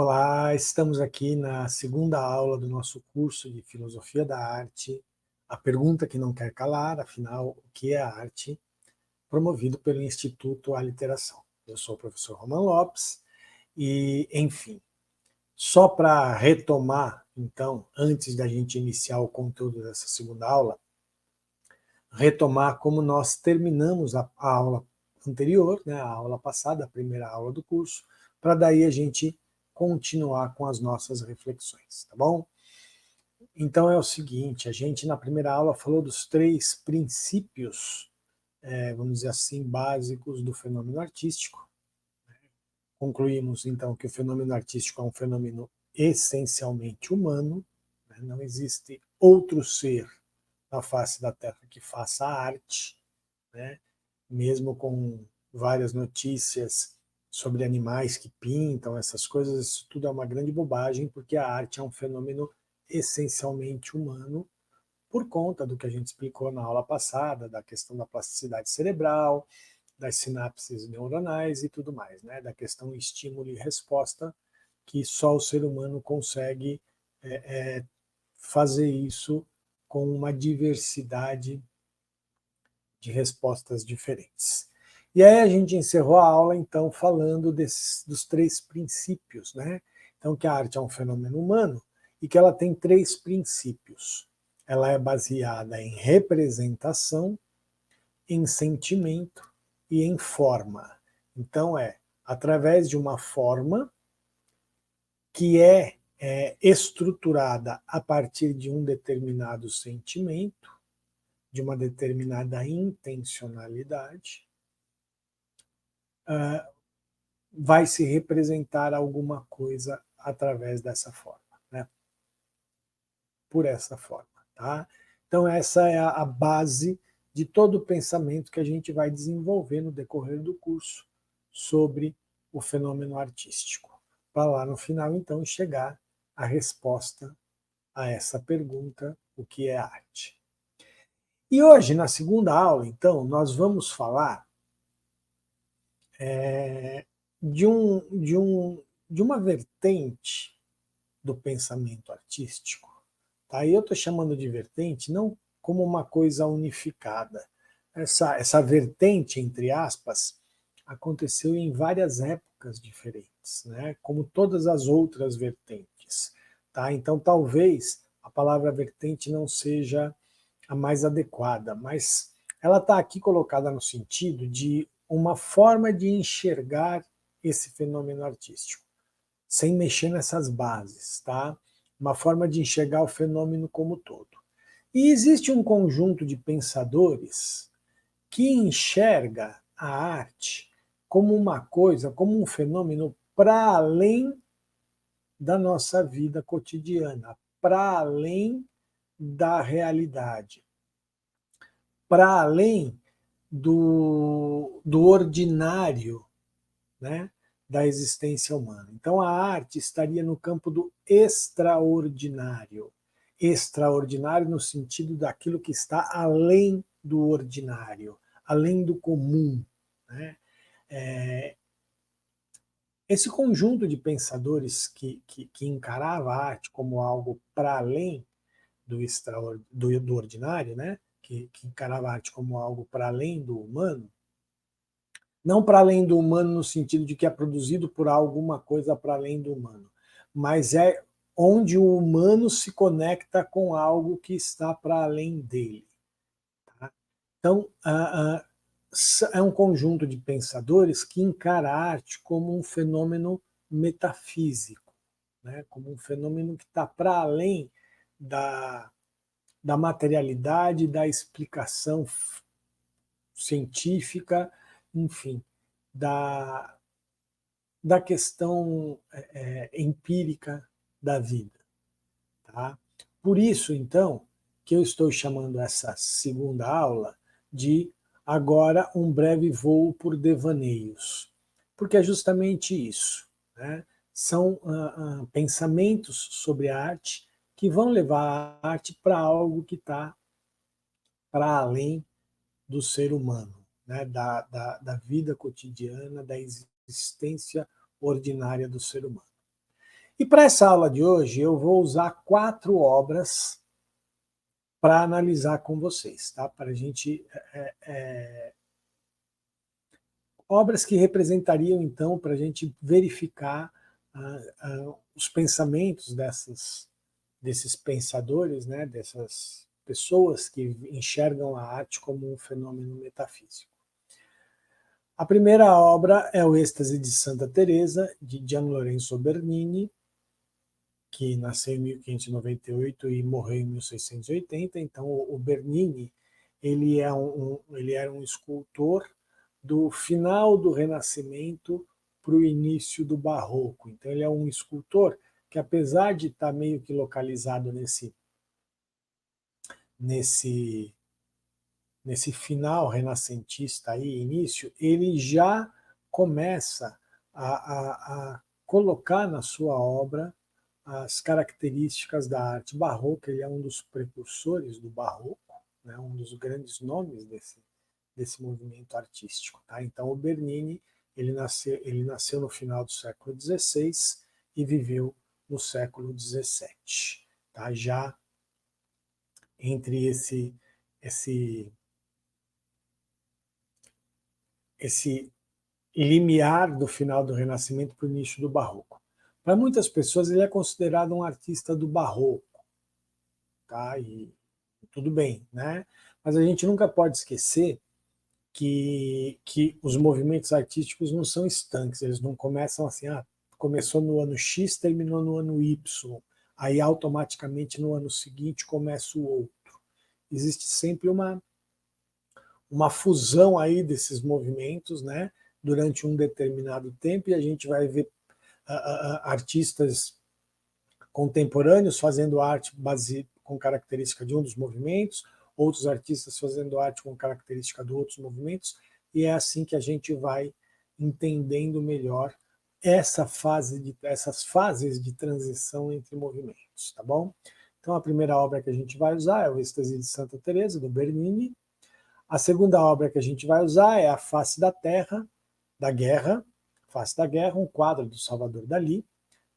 Olá, estamos aqui na segunda aula do nosso curso de Filosofia da Arte. A pergunta que não quer calar, afinal, o que é a arte? Promovido pelo Instituto Aliteração. Eu sou o professor Roman Lopes e, enfim, só para retomar, então, antes da gente iniciar o conteúdo dessa segunda aula, retomar como nós terminamos a aula anterior, né, a aula passada, a primeira aula do curso, para daí a gente continuar com as nossas reflexões, tá bom? Então é o seguinte, a gente na primeira aula falou dos 3 princípios, vamos dizer assim, básicos do fenômeno artístico. Concluímos então que o fenômeno artístico é um fenômeno essencialmente humano, né? Não existe outro ser na face da Terra que faça arte, né? Mesmo com várias notícias sobre animais que pintam, essas coisas, isso tudo é uma grande bobagem, porque a arte é um fenômeno essencialmente humano, por conta do que a gente explicou na aula passada, da questão da plasticidade cerebral, das sinapses neuronais e tudo mais, né? Da questão estímulo e resposta, que só o ser humano consegue fazer isso com uma diversidade de respostas diferentes. E aí a gente encerrou a aula, então, falando dos 3 princípios, né? Então, que a arte é um fenômeno humano e que ela tem 3 princípios. Ela é baseada em representação, em sentimento e em forma. Então, através de uma forma que é estruturada a partir de um determinado sentimento, de uma determinada intencionalidade, vai se representar alguma coisa através dessa forma, né? Por essa forma, tá? Então essa é a base de todo o pensamento que a gente vai desenvolver no decorrer do curso sobre o fenômeno artístico. Para lá no final, então, chegar à resposta a essa pergunta, o que é arte? E hoje, na segunda aula, então, nós vamos falar de, um, de, um, de uma vertente do pensamento artístico. Tá? E eu estou chamando de vertente não como uma coisa unificada. Essa vertente, entre aspas, aconteceu em várias épocas diferentes, né? Como todas as outras vertentes. Tá? Então, talvez a palavra vertente não seja a mais adequada, mas ela está aqui colocada no sentido de uma forma de enxergar esse fenômeno artístico, sem mexer nessas bases, tá? Uma forma de enxergar o fenômeno como todo. E existe um conjunto de pensadores que enxerga a arte como uma coisa, como um fenômeno para além da nossa vida cotidiana, para além da realidade, para além do ordinário, né, da existência humana. Então a arte estaria no campo do extraordinário. Extraordinário no sentido daquilo que está além do ordinário, além do comum. Né? Esse conjunto de pensadores que encarava a arte como algo para além do ordinário, né? Que encarava a arte como algo para além do humano, não para além do humano no sentido de que é produzido por alguma coisa para além do humano, mas é onde o humano se conecta com algo que está para além dele. Tá? Então, é um conjunto de pensadores que encara a arte como um fenômeno metafísico, né? Como um fenômeno que está para além da materialidade, da explicação científica, enfim, da questão empírica da vida. Tá? Por isso, então, que eu estou chamando essa segunda aula de agora um breve voo por devaneios, porque é justamente isso. Né? São pensamentos sobre a arte que vão levar a arte para algo que está para além do ser humano, né? Da vida cotidiana, da existência ordinária do ser humano. E para essa aula de hoje, eu vou usar 4 obras para analisar com vocês, tá? Para a gente... obras que representariam, então, para a gente verificar os pensamentos desses pensadores, né? Dessas pessoas que enxergam a arte como um fenômeno metafísico. A primeira obra é o Êxtase de Santa Teresa, de Gian Lorenzo Bernini, que nasceu em 1598 e morreu em 1680. Então, o Bernini ele era um escultor do final do Renascimento para o início do Barroco. Então, ele é um escultor que, apesar de estar meio que localizado nesse final renascentista aí, início, ele já começa a colocar na sua obra as características da arte barroca. Ele é um dos precursores do barroco, né, um dos grandes nomes desse movimento artístico. Tá? Então o Bernini ele nasceu no final do século XVI e viveu no século XVII. Tá? Já entre esse limiar do final do Renascimento para o início do Barroco. Para muitas pessoas ele é considerado um artista do Barroco, tá? E tudo bem, né? Mas a gente nunca pode esquecer que os movimentos artísticos não são estanques, eles não começam assim, começou no ano X, terminou no ano Y, aí automaticamente no ano seguinte começa o outro. Existe sempre uma fusão aí desses movimentos, né, durante um determinado tempo, e a gente vai ver artistas contemporâneos fazendo arte com característica de um dos movimentos, outros artistas fazendo arte com característica de outros movimentos, e é assim que a gente vai entendendo melhor essas fases de transição entre movimentos, tá bom? Então a primeira obra que a gente vai usar é o Êxtase de Santa Teresa, do Bernini. A segunda obra que a gente vai usar é A Face da Terra, da Guerra, Face da Guerra, um quadro do Salvador Dalí,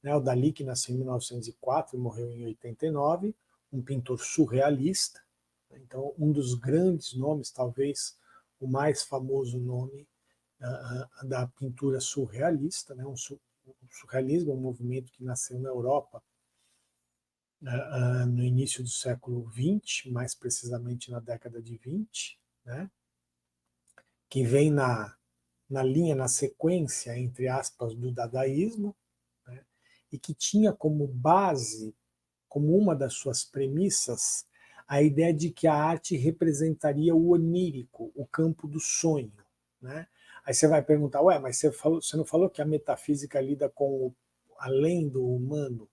né, o Dalí que nasceu em 1904 e morreu em 89, um pintor surrealista. Então, um dos grandes nomes, talvez o mais famoso nome da pintura surrealista, né, o surrealismo é um movimento que nasceu na Europa no início do século XX, mais precisamente na década de 20, né, que vem na linha, na sequência, entre aspas, do dadaísmo, né, e que tinha como base, como uma das suas premissas, a ideia de que a arte representaria o onírico, o campo do sonho. Né? Aí você vai perguntar, ué, mas você não falou que a metafísica lida com o além do humano?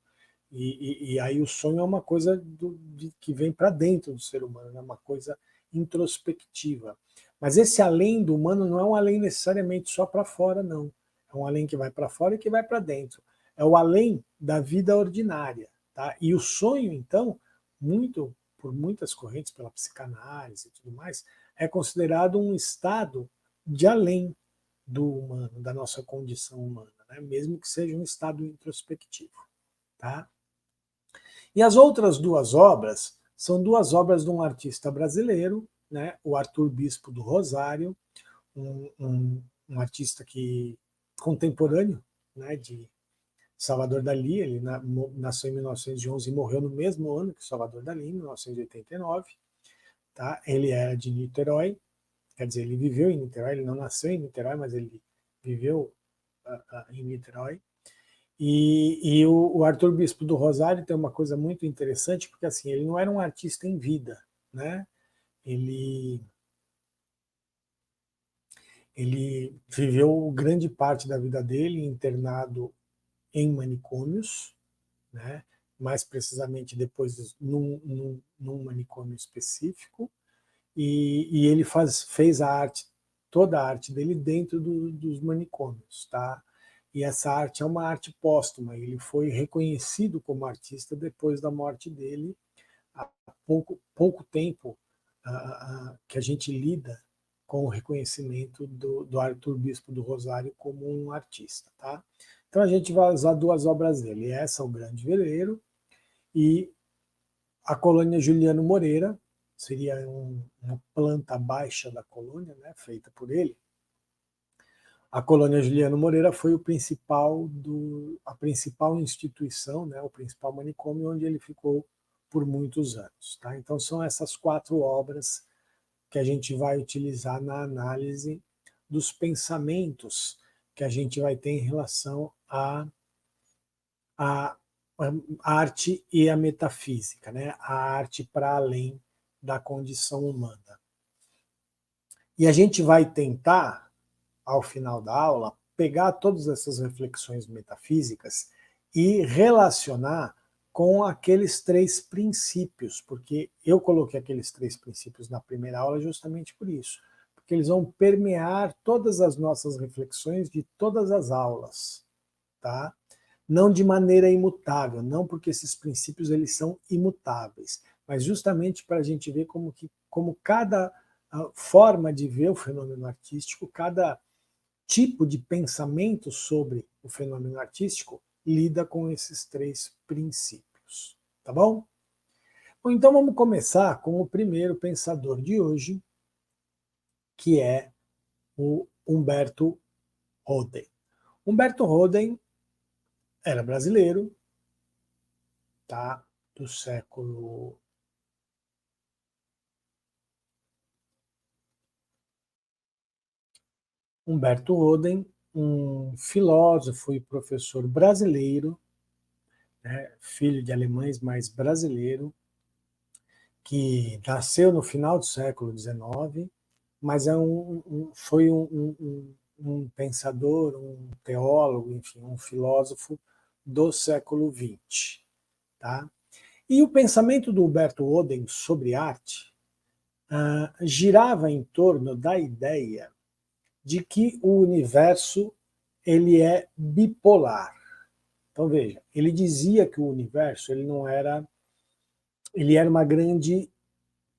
E aí o sonho é uma coisa que vem para dentro do ser humano, é uma coisa introspectiva. Mas esse além do humano não é um além necessariamente só para fora, não. É um além que vai para fora e que vai para dentro. É o além da vida ordinária. Tá? E o sonho, então, por muitas correntes, pela psicanálise e tudo mais, é considerado um estado de além do humano, da nossa condição humana, né? Mesmo que seja um estado introspectivo. Tá? E as outras duas obras são duas obras de um artista brasileiro, né, o Arthur Bispo do Rosário, um artista contemporâneo, né, de Salvador Dalí. Ele nasceu em 1911 e morreu no mesmo ano que Salvador Dalí, em 1989. Tá? Ele era de Niterói, quer dizer, ele viveu em Niterói, ele não nasceu em Niterói, mas ele viveu em Niterói. E o Arthur Bispo do Rosário tem uma coisa muito interessante, porque assim, ele não era um artista em vida, né? Ele, ele viveu grande parte da vida dele internado em manicômios, né? Mais precisamente depois num manicômio específico, e ele fez toda a arte dele dentro dos manicômios, tá? E essa arte é uma arte póstuma. Ele foi reconhecido como artista depois da morte dele, há pouco tempo que a gente lida com o reconhecimento do Arthur Bispo do Rosário como um artista, tá? Então a gente vai usar duas obras dele, essa, O Grande Veleiro, e a Colônia Juliano Moreira, seria uma planta baixa da colônia, né, feita por ele. A Colônia Juliano Moreira foi a principal instituição, né, o principal manicômio onde ele ficou por muitos anos. Tá? Então são essas 4 obras que a gente vai utilizar na análise dos pensamentos que a gente vai ter em relação à arte e à metafísica, né? A arte para além da condição humana. E a gente vai tentar, ao final da aula, pegar todas essas reflexões metafísicas e relacionar com aqueles 3 princípios, porque eu coloquei aqueles 3 princípios na primeira aula justamente por isso, porque eles vão permear todas as nossas reflexões de todas as aulas, tá? Não de maneira imutável, não porque esses princípios eles são imutáveis, mas justamente para a gente ver como cada forma de ver o fenômeno artístico, cada tipo de pensamento sobre o fenômeno artístico lida com esses 3 princípios, tá bom? Bom, então vamos começar com o primeiro pensador de hoje, que é o Humberto Roden. Humberto Roden era brasileiro, tá? Do século Humberto Roden, um filósofo e professor brasileiro, né, filho de alemães, mas brasileiro, que nasceu no final do século XIX, mas foi um pensador, um teólogo, enfim, um filósofo do século XX. Tá? E o pensamento do Humberto Oden sobre arte girava em torno da ideia de que o universo ele é bipolar. Então veja, ele dizia que o universo ele era uma grande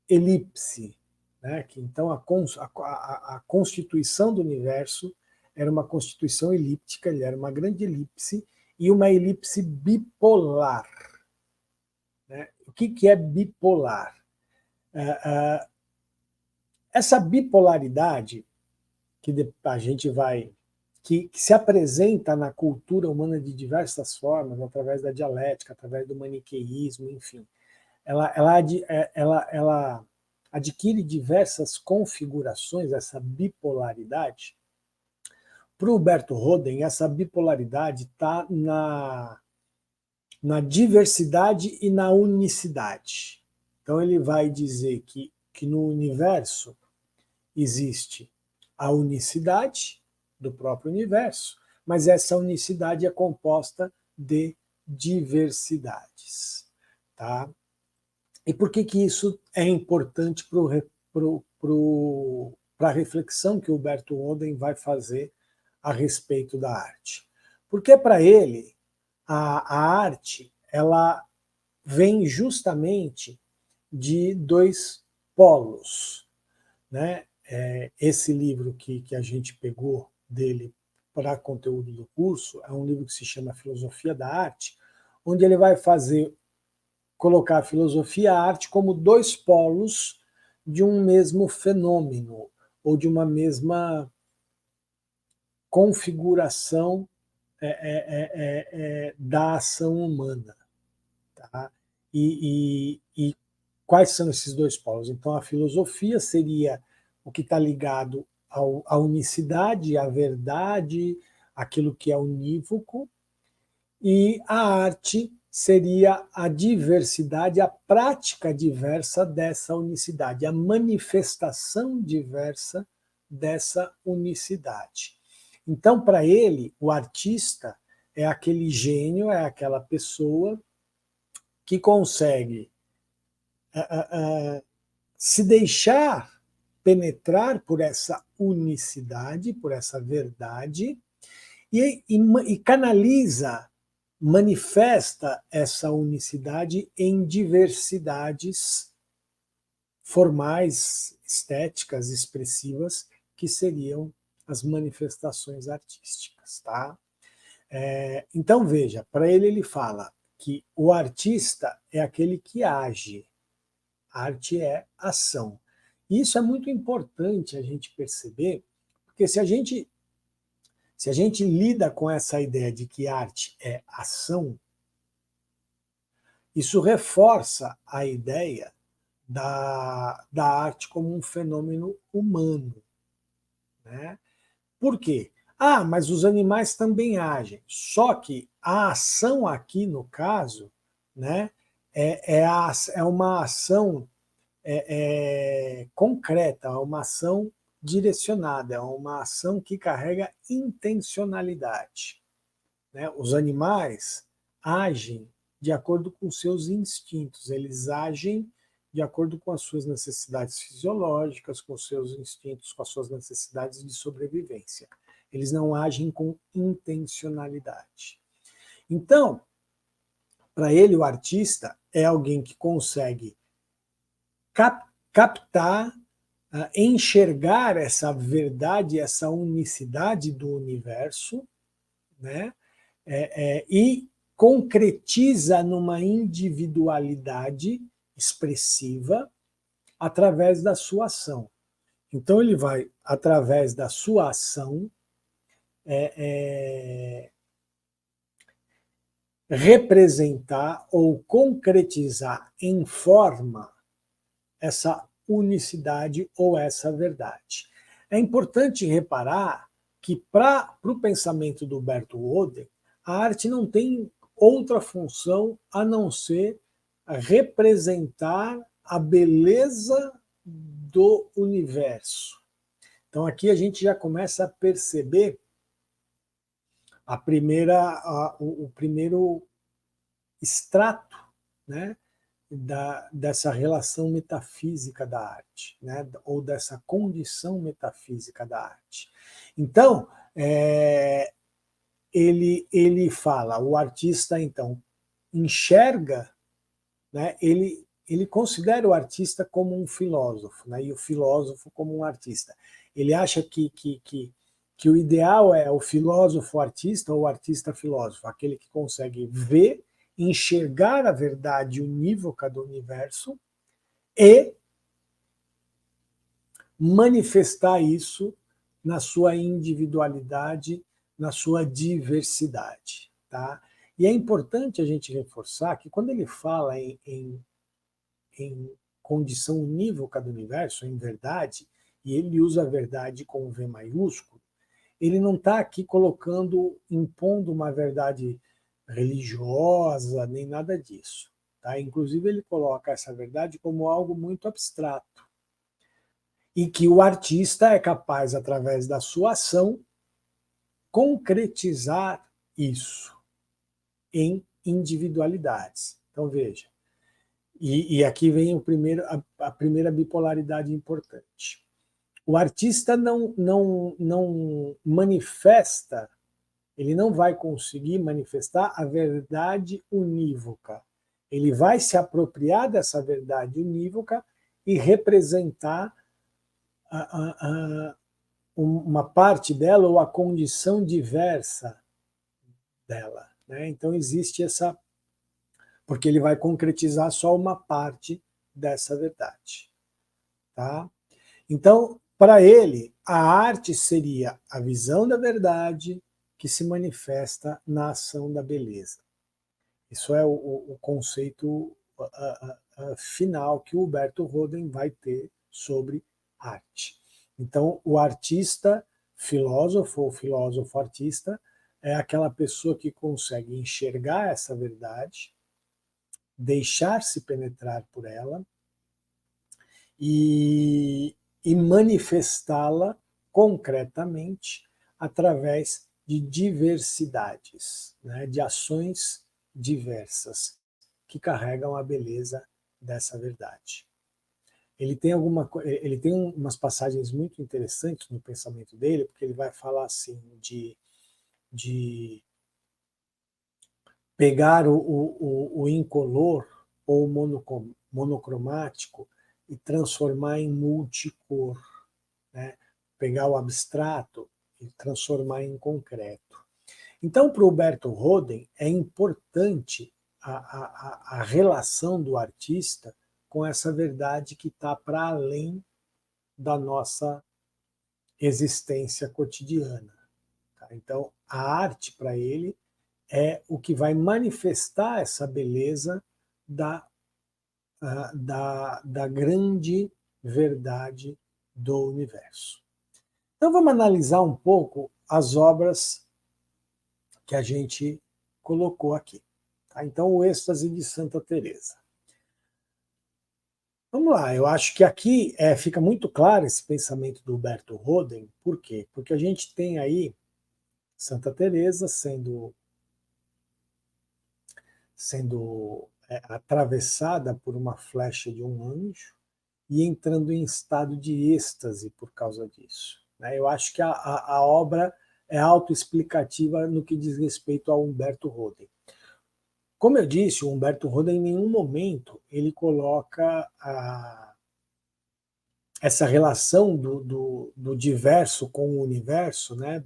elipse, né? Que então a constituição do universo era uma constituição elíptica, ele era uma grande elipse e uma elipse bipolar. Né? O que é bipolar? Essa bipolaridade que a gente vai que se apresenta na cultura humana de diversas formas, através da dialética, através do maniqueísmo, enfim, ela adquire diversas configurações, essa bipolaridade. Para o Humberto Roden, essa bipolaridade está na diversidade e na unicidade. Então ele vai dizer que no universo existe a unicidade do próprio universo, mas essa unicidade é composta de diversidades. Tá? E por que isso é importante para a reflexão que o Humberto Oden vai fazer a respeito da arte? Porque para ele, a arte ela vem justamente de 2 polos. Né? Esse livro que a gente pegou dele para conteúdo do curso é um livro que se chama Filosofia da Arte, onde ele vai colocar a filosofia e a arte como 2 polos de um mesmo fenômeno, ou de uma mesma configuração da ação humana. Tá? E quais são esses 2 polos? Então, a filosofia seria o que está ligado à unicidade, à verdade, aquilo que é unívoco, e a arte seria a diversidade, a prática diversa dessa unicidade, a manifestação diversa dessa unicidade. Então, para ele, o artista é aquele gênio, é aquela pessoa que consegue se deixar penetrar por essa unicidade, por essa verdade, e canaliza, manifesta essa unicidade em diversidades formais, estéticas, expressivas, que seriam as manifestações artísticas. Tá? Então, veja, para ele fala que o artista é aquele que age, arte é ação. E isso é muito importante a gente perceber, porque se a gente lida com essa ideia de que arte é ação, isso reforça a ideia da arte como um fenômeno humano. Né? Por quê? Ah, mas os animais também agem. Só que a ação aqui, no caso, né, é uma ação concreta, é uma ação direcionada, é uma ação que carrega intencionalidade. Né? Os animais agem de acordo com seus instintos, eles agem de acordo com as suas necessidades fisiológicas, com os seus instintos, com as suas necessidades de sobrevivência. Eles não agem com intencionalidade. Então, para ele, o artista é alguém que consegue captar, enxergar essa verdade, essa unicidade do universo, né? E concretiza numa individualidade expressiva através da sua ação. Então ele vai, através da sua ação, representar ou concretizar em forma essa unicidade ou essa verdade. É importante reparar que para o pensamento do Bertoldo, a arte não tem outra função a não ser representar a beleza do universo. Então aqui a gente já começa a perceber o primeiro extrato, né, dessa relação metafísica da arte, né, ou dessa condição metafísica da arte. Então, ele fala, o artista, então, enxerga, né, ele considera o artista como um filósofo, né, e o filósofo como um artista. Ele acha que o ideal é o filósofo artista ou o artista filósofo, aquele que consegue ver, enxergar a verdade unívoca do universo e manifestar isso na sua individualidade, na sua diversidade. Tá? E é importante a gente reforçar que quando ele fala em condição unívoca do universo, em verdade, e ele usa a verdade com V maiúsculo, ele não está aqui colocando, impondo uma verdade religiosa, nem nada disso. Tá? Inclusive, ele coloca essa verdade como algo muito abstrato. E que o artista é capaz, através da sua ação, concretizar isso em individualidades. Então, veja. E aqui vem a primeira bipolaridade importante. O artista não manifesta, ele não vai conseguir manifestar a verdade unívoca. Ele vai se apropriar dessa verdade unívoca e representar uma parte dela ou a condição diversa dela. Né? Então existe essa... Porque ele vai concretizar só uma parte dessa verdade. Tá? Então, para ele, a arte seria a visão da verdade que se manifesta na ação da beleza. Isso é o conceito final que o Huberto Roden vai ter sobre arte. Então, o artista filósofo ou filósofo artista é aquela pessoa que consegue enxergar essa verdade, deixar-se penetrar por ela e manifestá-la concretamente através de diversidades, né, de ações diversas que carregam a beleza dessa verdade. Ele tem umas passagens muito interessantes no pensamento dele, porque ele vai falar assim de pegar o incolor ou monocromático e transformar em multicor, né? Pegar o abstrato e transformar em concreto. Então, para o Humberto Roden, é importante a relação do artista com essa verdade que está para além da nossa existência cotidiana. Tá? Então, a arte, para ele, é o que vai manifestar essa beleza da, da grande verdade do universo. Então, vamos analisar um pouco as obras que a gente colocou aqui. Tá? Então, o êxtase de Santa Teresa. Vamos lá, eu acho que aqui fica muito claro esse pensamento do Humberto Roden. Por quê? Porque a gente tem aí Santa Teresa sendo atravessada por uma flecha de um anjo e entrando em estado de êxtase por causa disso. Né? Eu acho que a obra é autoexplicativa no que diz respeito ao Humberto Roden. Como eu disse, o Humberto Roden em nenhum momento ele coloca essa relação do diverso com o universo, né?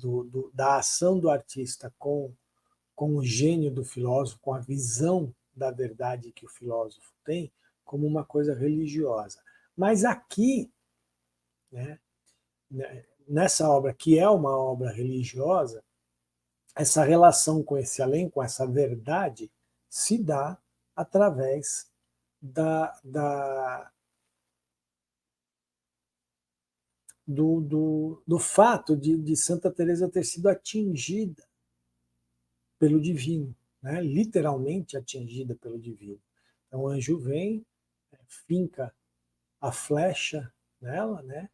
Da ação do artista com o gênio do filósofo, com a visão da verdade que o filósofo tem, como uma coisa religiosa. Mas aqui, né, nessa obra, que é uma obra religiosa, essa relação com esse além, com essa verdade, se dá através do fato de Santa Teresa ter sido atingida pelo divino, né? Literalmente atingida pelo divino. Então o anjo vem, finca a flecha nela, né?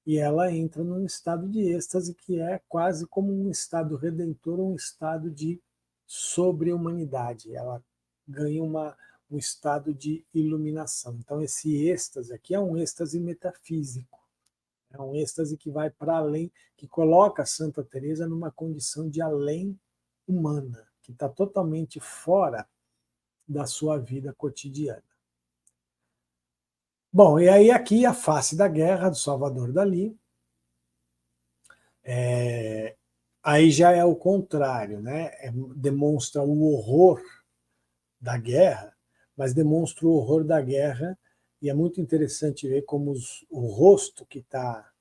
E ela entra num estado de êxtase que é quase como um estado redentor, um estado de sobre-humanidade. Ela ganha um estado de iluminação. Então esse êxtase aqui é um êxtase metafísico. É um êxtase que vai para além, que coloca Santa Teresa numa condição de além humana, que está totalmente fora da sua vida cotidiana. Bom, e aí aqui a face da guerra do Salvador Dalí. Aí já é o contrário, né? Demonstra o horror da guerra, mas demonstra o horror da guerra, e é muito interessante ver como o rosto que tá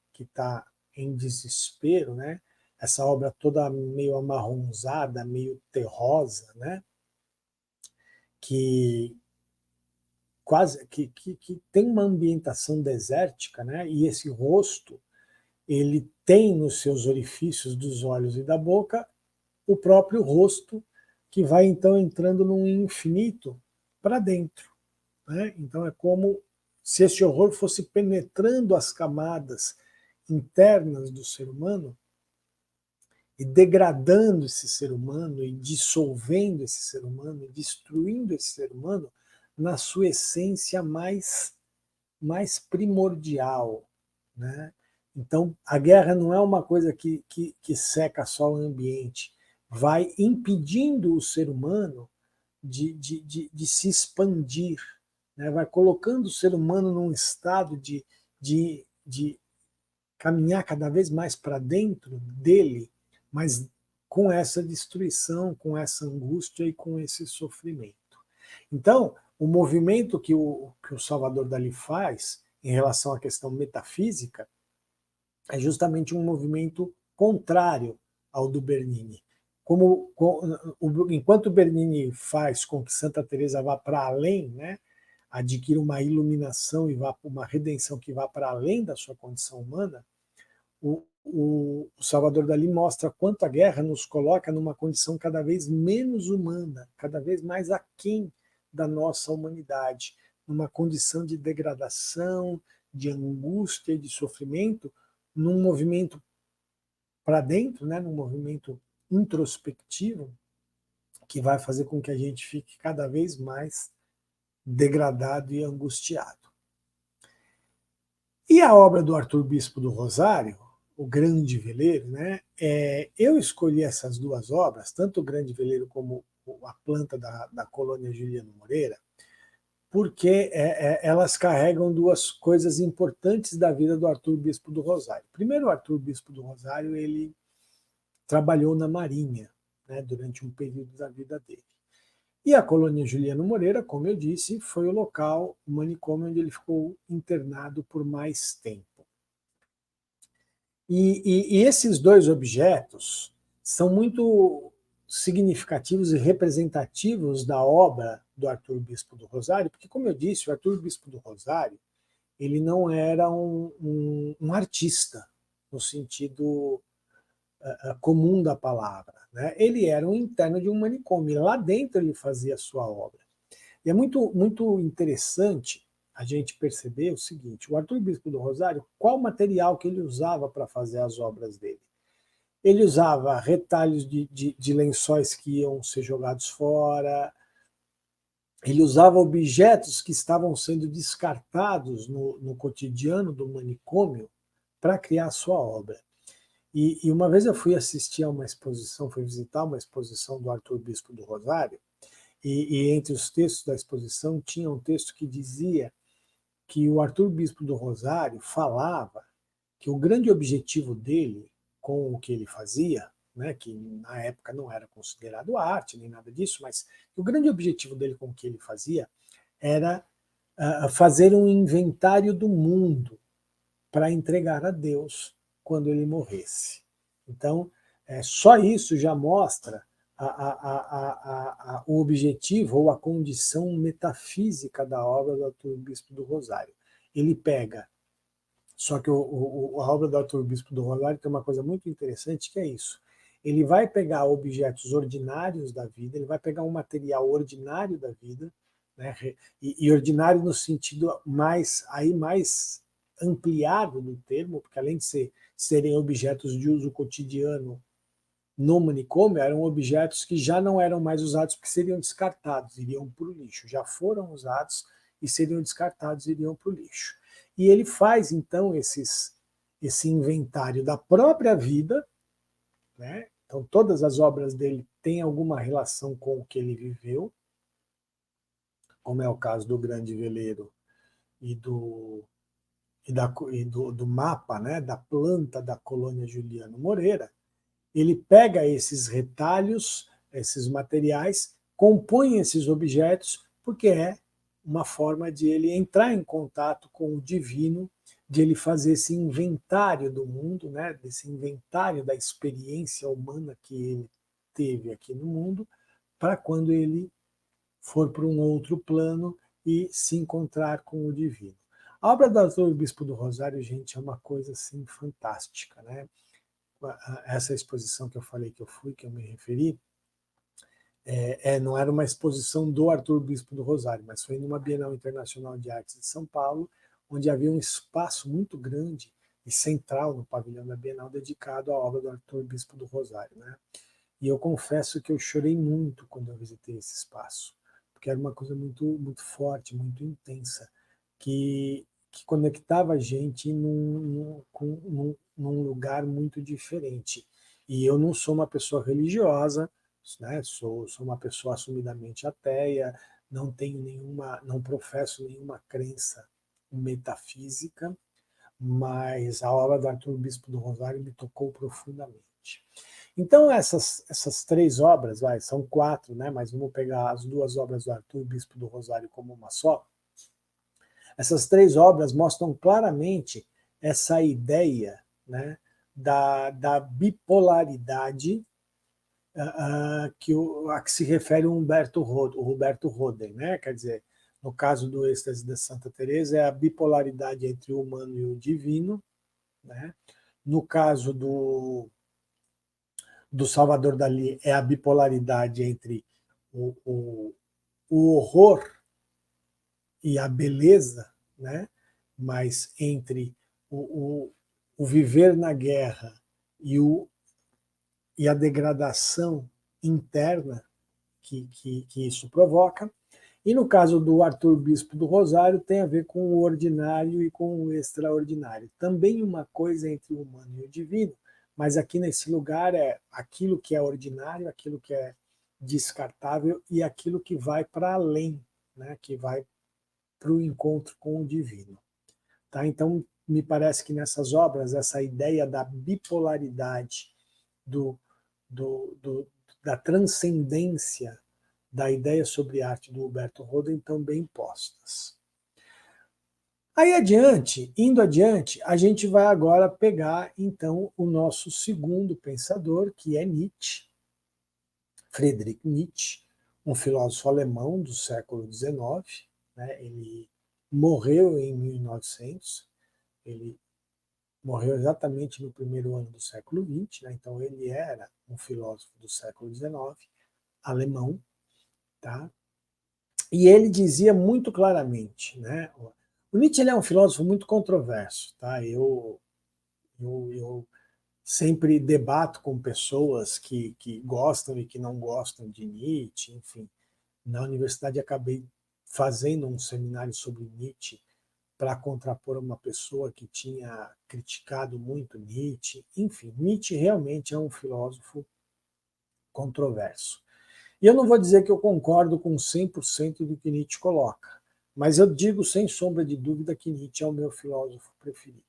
em desespero, né? Essa obra toda meio amarronzada, meio terrosa, né? Que quase que tem uma ambientação desértica, né? E esse rosto ele tem nos seus orifícios dos olhos e da boca o próprio rosto, que vai então entrando num infinito para dentro. Né? Então é como se esse horror fosse penetrando as camadas internas do ser humano e degradando esse ser humano e dissolvendo esse ser humano e destruindo esse ser humano na sua essência mais primordial. Né? Então, a guerra não é uma coisa que seca só o ambiente, vai impedindo o ser humano de se expandir, né? Vai colocando o ser humano num estado de caminhar cada vez mais para dentro dele, mas com essa destruição, com essa angústia e com esse sofrimento. Então, o movimento que o Salvador Dalí faz em relação à questão metafísica é justamente um movimento contrário ao do Bernini. Enquanto o Bernini faz com que Santa Teresa vá para além, né, adquira uma iluminação e vá para uma redenção que vá para além da sua condição humana, o Salvador Dalí mostra quanto a guerra nos coloca numa condição cada vez menos humana, cada vez mais aquém da nossa humanidade, numa condição de degradação, de angústia e de sofrimento, num movimento para dentro, né, num movimento introspectivo, que vai fazer com que a gente fique cada vez mais degradado e angustiado. E a obra do Arthur Bispo do Rosário, O Grande Veleiro, né, eu escolhi essas duas obras, tanto O Grande Veleiro como A Planta da Colônia Juliano Moreira, porque elas carregam duas coisas importantes da vida do Arthur Bispo do Rosário. Primeiro, o Arthur Bispo do Rosário ele trabalhou na Marinha, né, durante um período da vida dele. E a colônia Juliano Moreira, como eu disse, foi o local, o manicômio, onde ele ficou internado por mais tempo. E esses dois objetos são muito significativos e representativos da obra do Arthur Bispo do Rosário, porque, como eu disse, o Arthur Bispo do Rosário ele não era um artista, no sentido comum da palavra. Né? Ele era um interno de um manicômio, lá dentro ele fazia a sua obra. E é muito interessante a gente perceber o seguinte, o Arthur Bispo do Rosário, qual material que ele usava para fazer as obras dele? Ele usava retalhos de lençóis que iam ser jogados fora, ele usava objetos que estavam sendo descartados no cotidiano do manicômio para criar a sua obra. E uma vez eu fui assistir a uma exposição, fui visitar uma exposição do Arthur Bispo do Rosário, e entre os textos da exposição tinha um texto que dizia que o Arthur Bispo do Rosário falava que o grande objetivo dele com o que ele fazia, né, que na época não era considerado arte nem nada disso, mas o grande objetivo dele com o que ele fazia era fazer um inventário do mundo para entregar a Deus quando ele morresse. Então, só isso já mostra o objetivo ou a condição metafísica da obra do Arthur Bispo do Rosário. Ele pega, só que a obra do Arthur Bispo do Rosário tem uma coisa muito interessante que é isso. Ele vai pegar objetos ordinários da vida, ele vai pegar um material ordinário da vida, né, e ordinário no sentido mais ampliado do termo, porque além de serem objetos de uso cotidiano no manicômio, eram objetos que já não eram mais usados porque seriam descartados, iriam para o lixo. Já foram usados e seriam descartados, iriam para o lixo. E ele faz, então, esse inventário da própria vida, né? Então todas as obras dele têm alguma relação com o que ele viveu, como é o caso do Grande Veleiro e do mapa, né, da planta da colônia Juliano Moreira. Ele pega esses retalhos, esses materiais, compõe esses objetos, porque é uma forma de ele entrar em contato com o divino, de ele fazer esse inventário do mundo, né, desse inventário da experiência humana que ele teve aqui no mundo, para quando ele for para um outro plano e se encontrar com o divino. A obra do Arthur Bispo do Rosário, gente, é uma coisa assim fantástica, né? Essa exposição que eu falei que eu fui, que eu me referi, não era uma exposição do Arthur Bispo do Rosário, mas foi numa Bienal Internacional de Artes de São Paulo, onde havia um espaço muito grande e central no pavilhão da Bienal dedicado à obra do Arthur Bispo do Rosário, né? E eu confesso que eu chorei muito quando eu visitei esse espaço, porque era uma coisa muito forte, muito intensa, que conectava a gente num lugar muito diferente. E eu não sou uma pessoa religiosa, né? Sou uma pessoa assumidamente ateia, não professo nenhuma crença metafísica, mas a obra do Arthur Bispo do Rosário me tocou profundamente. Então essas três obras, são quatro, né? Mas vamos pegar as duas obras do Arthur Bispo do Rosário como uma só. Essas três obras mostram claramente essa ideia, né, da bipolaridade a que se refere o Roberto Roden, né? Quer dizer, no caso do êxtase da Santa Teresa, é a bipolaridade entre o humano e o divino, né? No caso do Salvador Dalí, é a bipolaridade entre o horror e a beleza, né? Mas entre o viver na guerra e a degradação interna que isso provoca. E no caso do Arthur Bispo do Rosário, tem a ver com o ordinário e com o extraordinário. Também uma coisa entre o humano e o divino, mas aqui nesse lugar é aquilo que é ordinário, aquilo que é descartável e aquilo que vai para além, né, que vai para o encontro com o divino. Tá? Então, me parece que nessas obras, essa ideia da bipolaridade do, do, do, da transcendência da ideia sobre arte do Huberto Roden estão bem postas. Aí adiante, indo adiante, a gente vai agora pegar então o nosso segundo pensador, que é Nietzsche, Friedrich Nietzsche, um filósofo alemão do século XIX, né? Ele morreu em 1900, ele morreu exatamente no primeiro ano do século XX, né? Então ele era um filósofo do século XIX, alemão, tá? E ele dizia muito claramente, né? O Nietzsche ele é um filósofo muito controverso, tá? Eu sempre debato com pessoas que gostam e que não gostam de Nietzsche, enfim. Na universidade acabei fazendo um seminário sobre Nietzsche para contrapor uma pessoa que tinha criticado muito Nietzsche. Enfim, Nietzsche realmente é um filósofo controverso. E eu não vou dizer que eu concordo com 100% do que Nietzsche coloca, mas eu digo sem sombra de dúvida que Nietzsche é o meu filósofo preferido.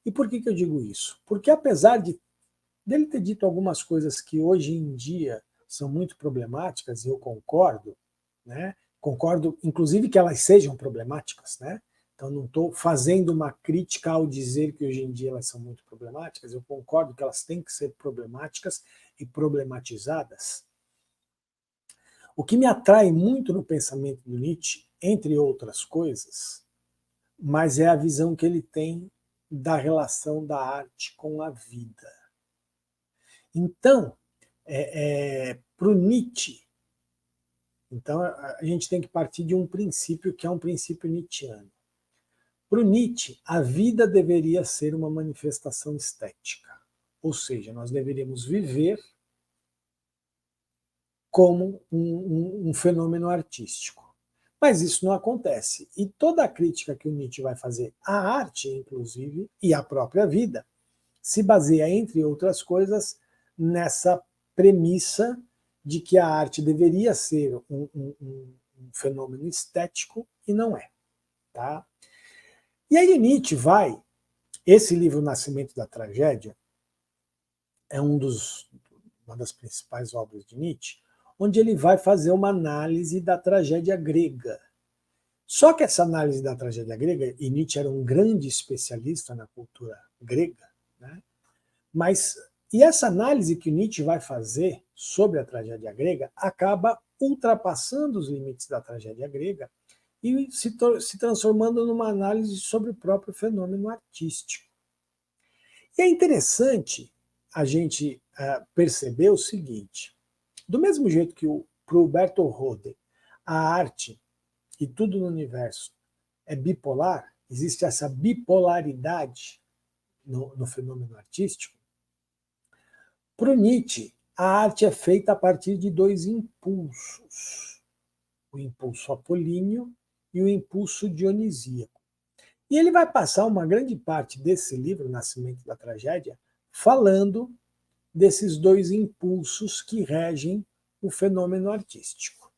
E por que eu digo isso? Porque apesar dele ter dito algumas coisas que hoje em dia são muito problemáticas, e eu concordo, né? Concordo, inclusive, que elas sejam problemáticas, né? Então, não estou fazendo uma crítica ao dizer que hoje em dia elas são muito problemáticas, eu concordo que elas têm que ser problemáticas e problematizadas. O que me atrai muito no pensamento do Nietzsche, entre outras coisas, mas é a visão que ele tem da relação da arte com a vida. Então, para o Nietzsche, então a gente tem que partir de um princípio que é um princípio nietzschiano. Para o Nietzsche, a vida deveria ser uma manifestação estética, ou seja, nós deveríamos viver como um fenômeno artístico. Mas isso não acontece. E toda a crítica que o Nietzsche vai fazer à arte, inclusive, e à própria vida, se baseia, entre outras coisas, nessa premissa de que a arte deveria ser um fenômeno estético e não é. Tá? E aí Nietzsche vai, esse livro Nascimento da Tragédia, é uma das principais obras de Nietzsche, onde ele vai fazer uma análise da tragédia grega. Só que essa análise da tragédia grega, e Nietzsche era um grande especialista na cultura grega, né? Mas e essa análise que Nietzsche vai fazer sobre a tragédia grega acaba ultrapassando os limites da tragédia grega e se transformando numa análise sobre o próprio fenômeno artístico. E é interessante a gente perceber o seguinte: do mesmo jeito que para o Huberto Roden a arte e tudo no universo é bipolar, existe essa bipolaridade no fenômeno artístico, para o Nietzsche, a arte é feita a partir de dois impulsos, o impulso apolíneo e o impulso dionisíaco. E ele vai passar uma grande parte desse livro, Nascimento da Tragédia, falando desses dois impulsos que regem o fenômeno artístico.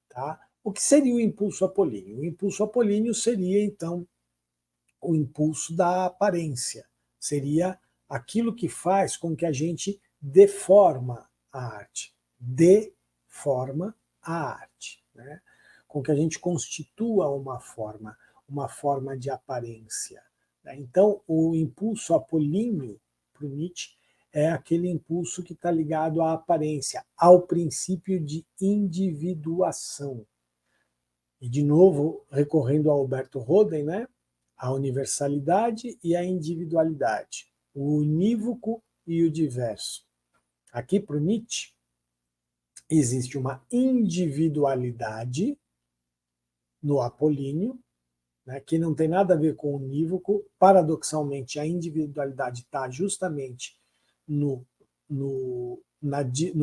Tá? O que seria o impulso apolíneo? O impulso apolíneo seria, então, o impulso da aparência. Seria aquilo que faz com que a gente deforma a arte. Deforma a arte. Né? Com que a gente constitua uma forma de aparência. Então, o impulso apolíneo, para o Nietzsche, é aquele impulso que está ligado à aparência, ao princípio de individuação. E, de novo, recorrendo a Alberto Roden, né? A universalidade e a individualidade, o unívoco e o diverso. Aqui, para o Nietzsche, existe uma individualidade no apolíneo, né, que não tem nada a ver com o unívoco. Paradoxalmente, a individualidade está justamente no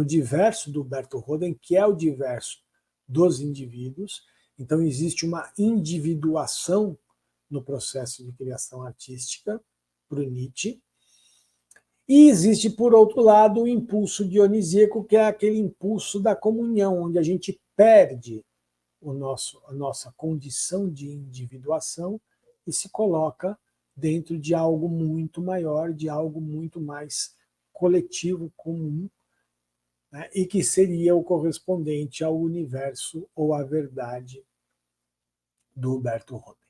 diverso do Alberto Roden, que é o diverso dos indivíduos. Então, existe uma individuação no processo de criação artística para o Nietzsche. E existe, por outro lado, o impulso dionisíaco, que é aquele impulso da comunhão, onde a gente perde a nossa condição de individuação e se coloca dentro de algo muito maior, de algo muito mais coletivo, comum, né, e que seria o correspondente ao universo ou à verdade do Huberto Roden.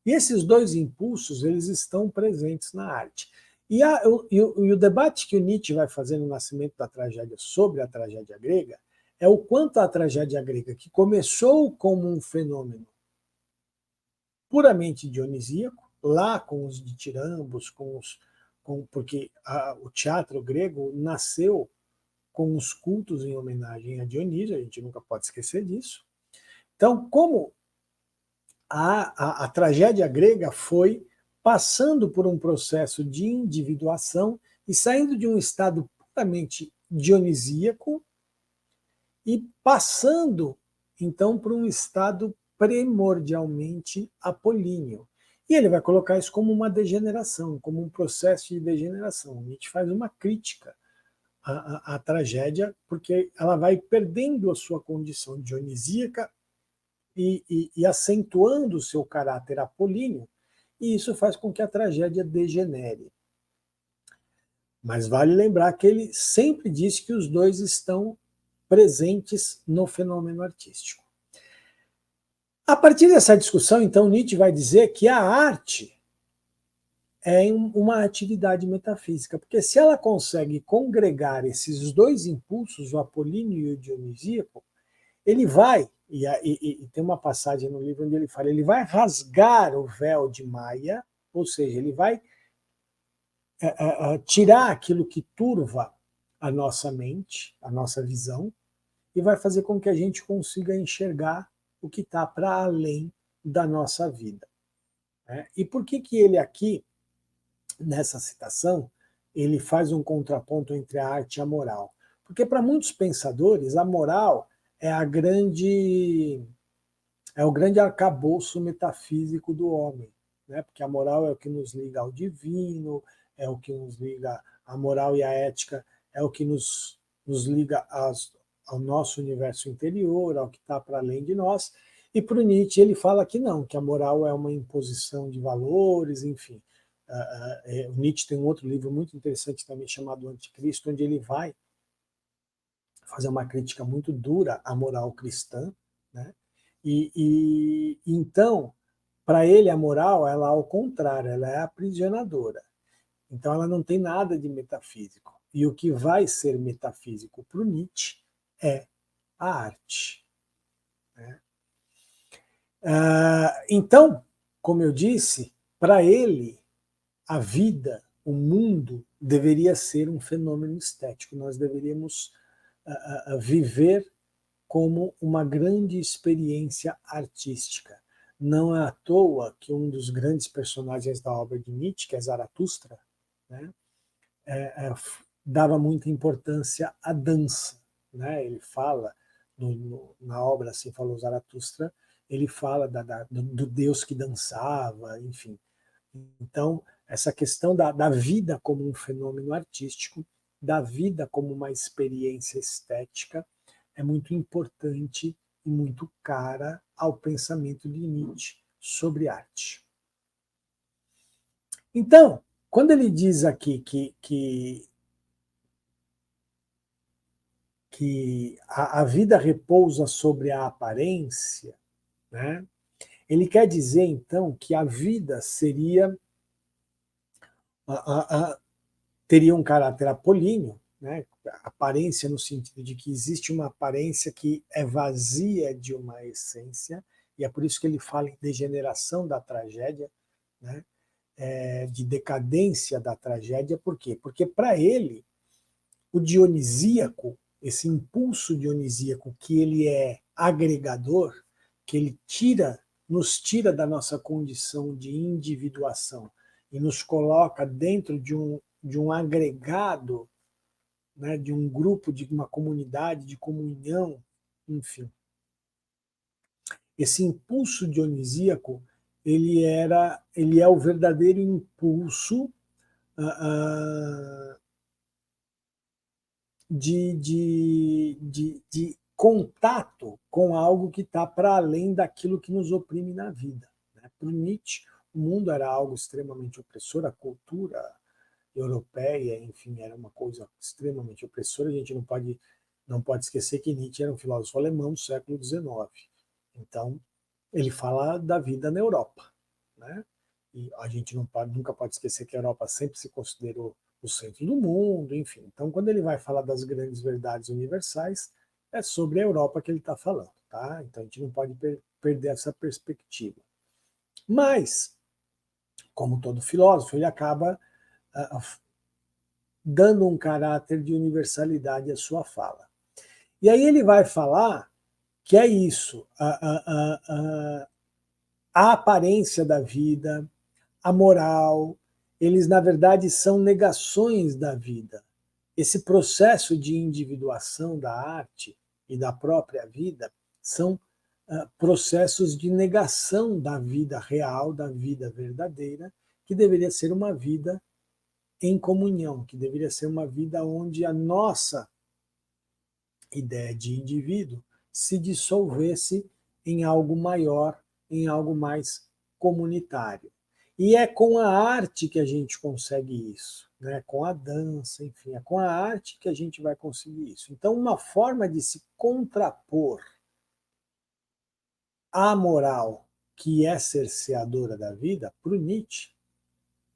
E esses dois impulsos, eles estão presentes na arte. E o debate que o Nietzsche vai fazer no Nascimento da Tragédia sobre a tragédia grega é o quanto a tragédia grega, que começou como um fenômeno puramente dionisíaco, lá com os ditirambos, porque o teatro grego nasceu com os cultos em homenagem a Dionísio, a gente nunca pode esquecer disso. Então, como a tragédia grega foi passando por um processo de individuação e saindo de um estado puramente dionisíaco e passando, então, para um estado primordialmente apolíneo. E ele vai colocar isso como uma degeneração, como um processo de degeneração. Nietzsche faz uma crítica à tragédia, porque ela vai perdendo a sua condição dionisíaca e acentuando o seu caráter apolíneo, e isso faz com que a tragédia degenere. Mas vale lembrar que ele sempre disse que os dois estão presentes no fenômeno artístico. A partir dessa discussão, então, Nietzsche vai dizer que a arte é uma atividade metafísica, porque se ela consegue congregar esses dois impulsos, o apolíneo e o dionisíaco, ele vai, e tem uma passagem no livro onde ele fala, ele vai rasgar o véu de Maia, ou seja, ele vai tirar aquilo que turva a nossa mente, a nossa visão, e vai fazer com que a gente consiga enxergar o que está para além da nossa vida. E por que ele aqui, nessa citação, ele faz um contraponto entre a arte e a moral? Porque para muitos pensadores, a moral é o grande arcabouço metafísico do homem, né? Porque a moral é o que nos liga ao divino, é o que nos liga, a moral e a ética é o que nos liga ao nosso universo interior, ao que está para além de nós. E para o Nietzsche ele fala que não, que a moral é uma imposição de valores, enfim. O Nietzsche tem um outro livro muito interessante também chamado Anticristo, onde ele vai fazer uma crítica muito dura à moral cristã, né? Então, para ele a moral, ela ao contrário, ela é aprisionadora. Então ela não tem nada de metafísico. E o que vai ser metafísico para o Nietzsche é a arte. Né? Então, como eu disse, para ele a vida, o mundo deveria ser um fenômeno estético. Nós deveríamos viver como uma grande experiência artística. Não é à toa que um dos grandes personagens da obra de Nietzsche, que é Zaratustra, né, dava muita importância à dança. Né? Ele fala, na obra Assim Falou Zaratustra, ele fala do Deus que dançava, enfim. Então, essa questão da vida como um fenômeno artístico, da vida como uma experiência estética, é muito importante e muito cara ao pensamento de Nietzsche sobre arte. Então, quando ele diz aqui que a vida repousa sobre a aparência, né? Ele quer dizer, então, que a vida teria um caráter apolíneo, né? Aparência no sentido de que existe uma aparência que é vazia de uma essência, e é por isso que ele fala em degeneração da tragédia, né? De decadência da tragédia. Por quê? Porque para ele, o dionisíaco, esse impulso dionisíaco que ele é agregador, que ele nos tira da nossa condição de individuação e nos coloca dentro de um agregado, né, de um grupo, de uma comunidade, de comunhão, enfim. Esse impulso dionisíaco, ele é o verdadeiro impulso de contato com algo que está para além daquilo que nos oprime na vida. Né? Para o Nietzsche, o mundo era algo extremamente opressor, a cultura europeia, enfim, era uma coisa extremamente opressora. A gente não pode Não pode esquecer que Nietzsche era um filósofo alemão do século XIX. Então, ele fala da vida na Europa, né? E a gente nunca pode esquecer que a Europa sempre se considerou o centro do mundo, enfim. Então, quando ele vai falar das grandes verdades universais, é sobre a Europa que ele está falando, tá? Então, a gente não pode perder essa perspectiva. Mas, como todo filósofo, ele acaba dando um caráter de universalidade à sua fala. E aí ele vai falar que é isso, a aparência da vida, a moral, eles na verdade são negações da vida. Esse processo de individuação da arte e da própria vida são processos de negação da vida real, da vida verdadeira, que deveria ser uma vida em comunhão, que deveria ser uma vida onde a nossa ideia de indivíduo se dissolvesse em algo maior, em algo mais comunitário. E é com a arte que a gente consegue isso, né? Com a dança, enfim, é com a arte que a gente vai conseguir isso. Então, uma forma de se contrapor à moral que é cerceadora da vida, para o Nietzsche,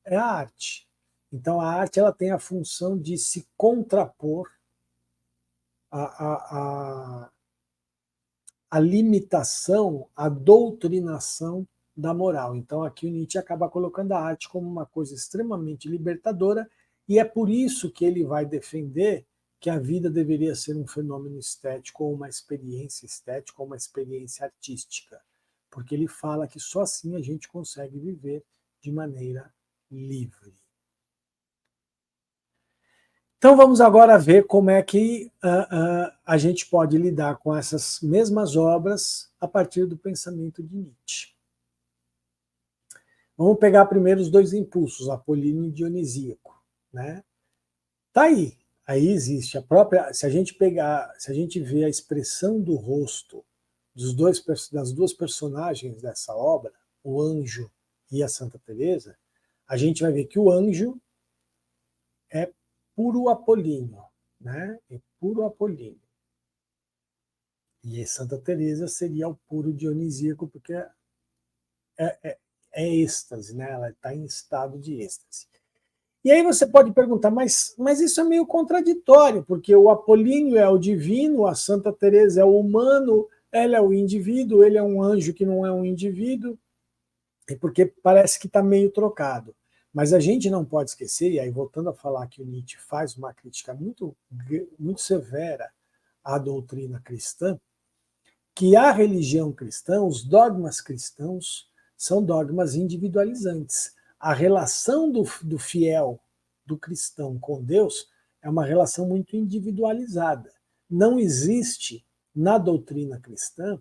é a arte. Então, a arte ela tem a função de se contrapor a a limitação, a doutrinação da moral. Então aqui o Nietzsche acaba colocando a arte como uma coisa extremamente libertadora, e é por isso que ele vai defender que a vida deveria ser um fenômeno estético, ou uma experiência estética, ou uma experiência artística. Porque ele fala que só assim a gente consegue viver de maneira livre. Então vamos agora ver como é que a gente pode lidar com essas mesmas obras a partir do pensamento de Nietzsche. Vamos pegar primeiro os dois impulsos, apolíneo e dionisíaco, né? Tá aí existe a própria. Se a gente pegar, se a gente vê a expressão do rosto das duas personagens dessa obra, o anjo e a Santa Teresa, a gente vai ver que o anjo é puro apolíneo, né? É puro apolíneo. E Santa Teresa seria o puro dionisíaco, porque é êxtase, né? Ela está em estado de êxtase. E aí você pode perguntar, mas isso é meio contraditório, porque o apolíneo é o divino, a Santa Teresa é o humano, ela é o indivíduo, ele é um anjo que não é um indivíduo, e porque parece que está meio trocado. Mas a gente não pode esquecer, e aí voltando a falar que o Nietzsche faz uma crítica muito severa à doutrina cristã, que a religião cristã, os dogmas cristãos, são dogmas individualizantes. A relação do fiel, do cristão com Deus, é uma relação muito individualizada. Não existe na doutrina cristã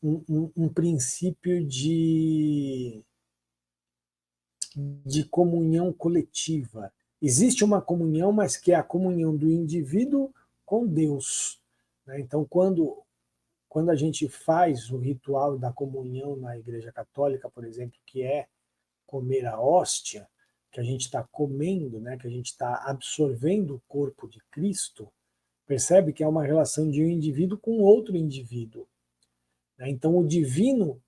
um princípio de comunhão coletiva. Existe uma comunhão, mas que é a comunhão do indivíduo com Deus. Então, quando a gente faz o ritual da comunhão na Igreja Católica, por exemplo, que é comer a hóstia, que a gente está comendo, né, que a gente está absorvendo o corpo de Cristo, percebe que é uma relação de um indivíduo com outro indivíduo. Então, o divino,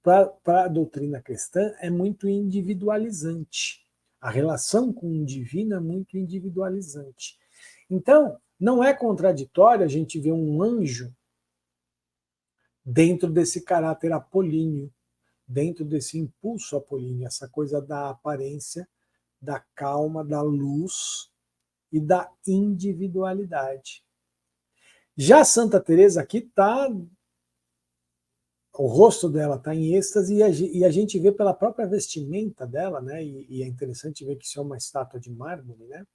para a doutrina cristã, é muito individualizante. A relação com o divino é muito individualizante. Então, não é contraditório a gente ver um anjo dentro desse caráter apolíneo, dentro desse impulso apolíneo, essa coisa da aparência, da calma, da luz e da individualidade. Já Santa Teresa aqui está, o rosto dela está em êxtase e a gente vê pela própria vestimenta dela, né? E é interessante ver que isso é uma estátua de mármore, né?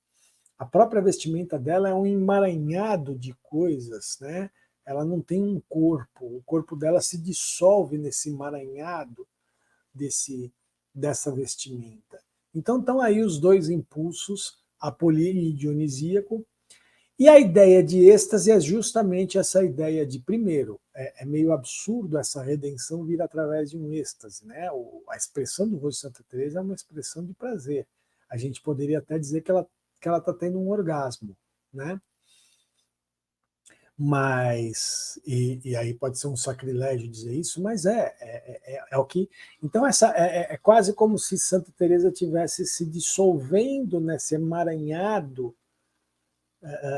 A própria vestimenta dela é um emaranhado de coisas, né? Ela não tem um corpo, o corpo dela se dissolve nesse emaranhado dessa vestimenta. Então estão aí os dois impulsos, apolíneo e dionisíaco, e a ideia de êxtase é justamente essa ideia de, primeiro, é meio absurdo essa redenção vir através de um êxtase, né? A expressão do rosto de Santa Teresa é uma expressão de prazer. A gente poderia até dizer que ela está tendo um orgasmo, né? Mas, e aí pode ser um sacrilégio dizer isso, mas é o que... Então é quase como se Santa Teresa tivesse se dissolvendo nesse emaranhado,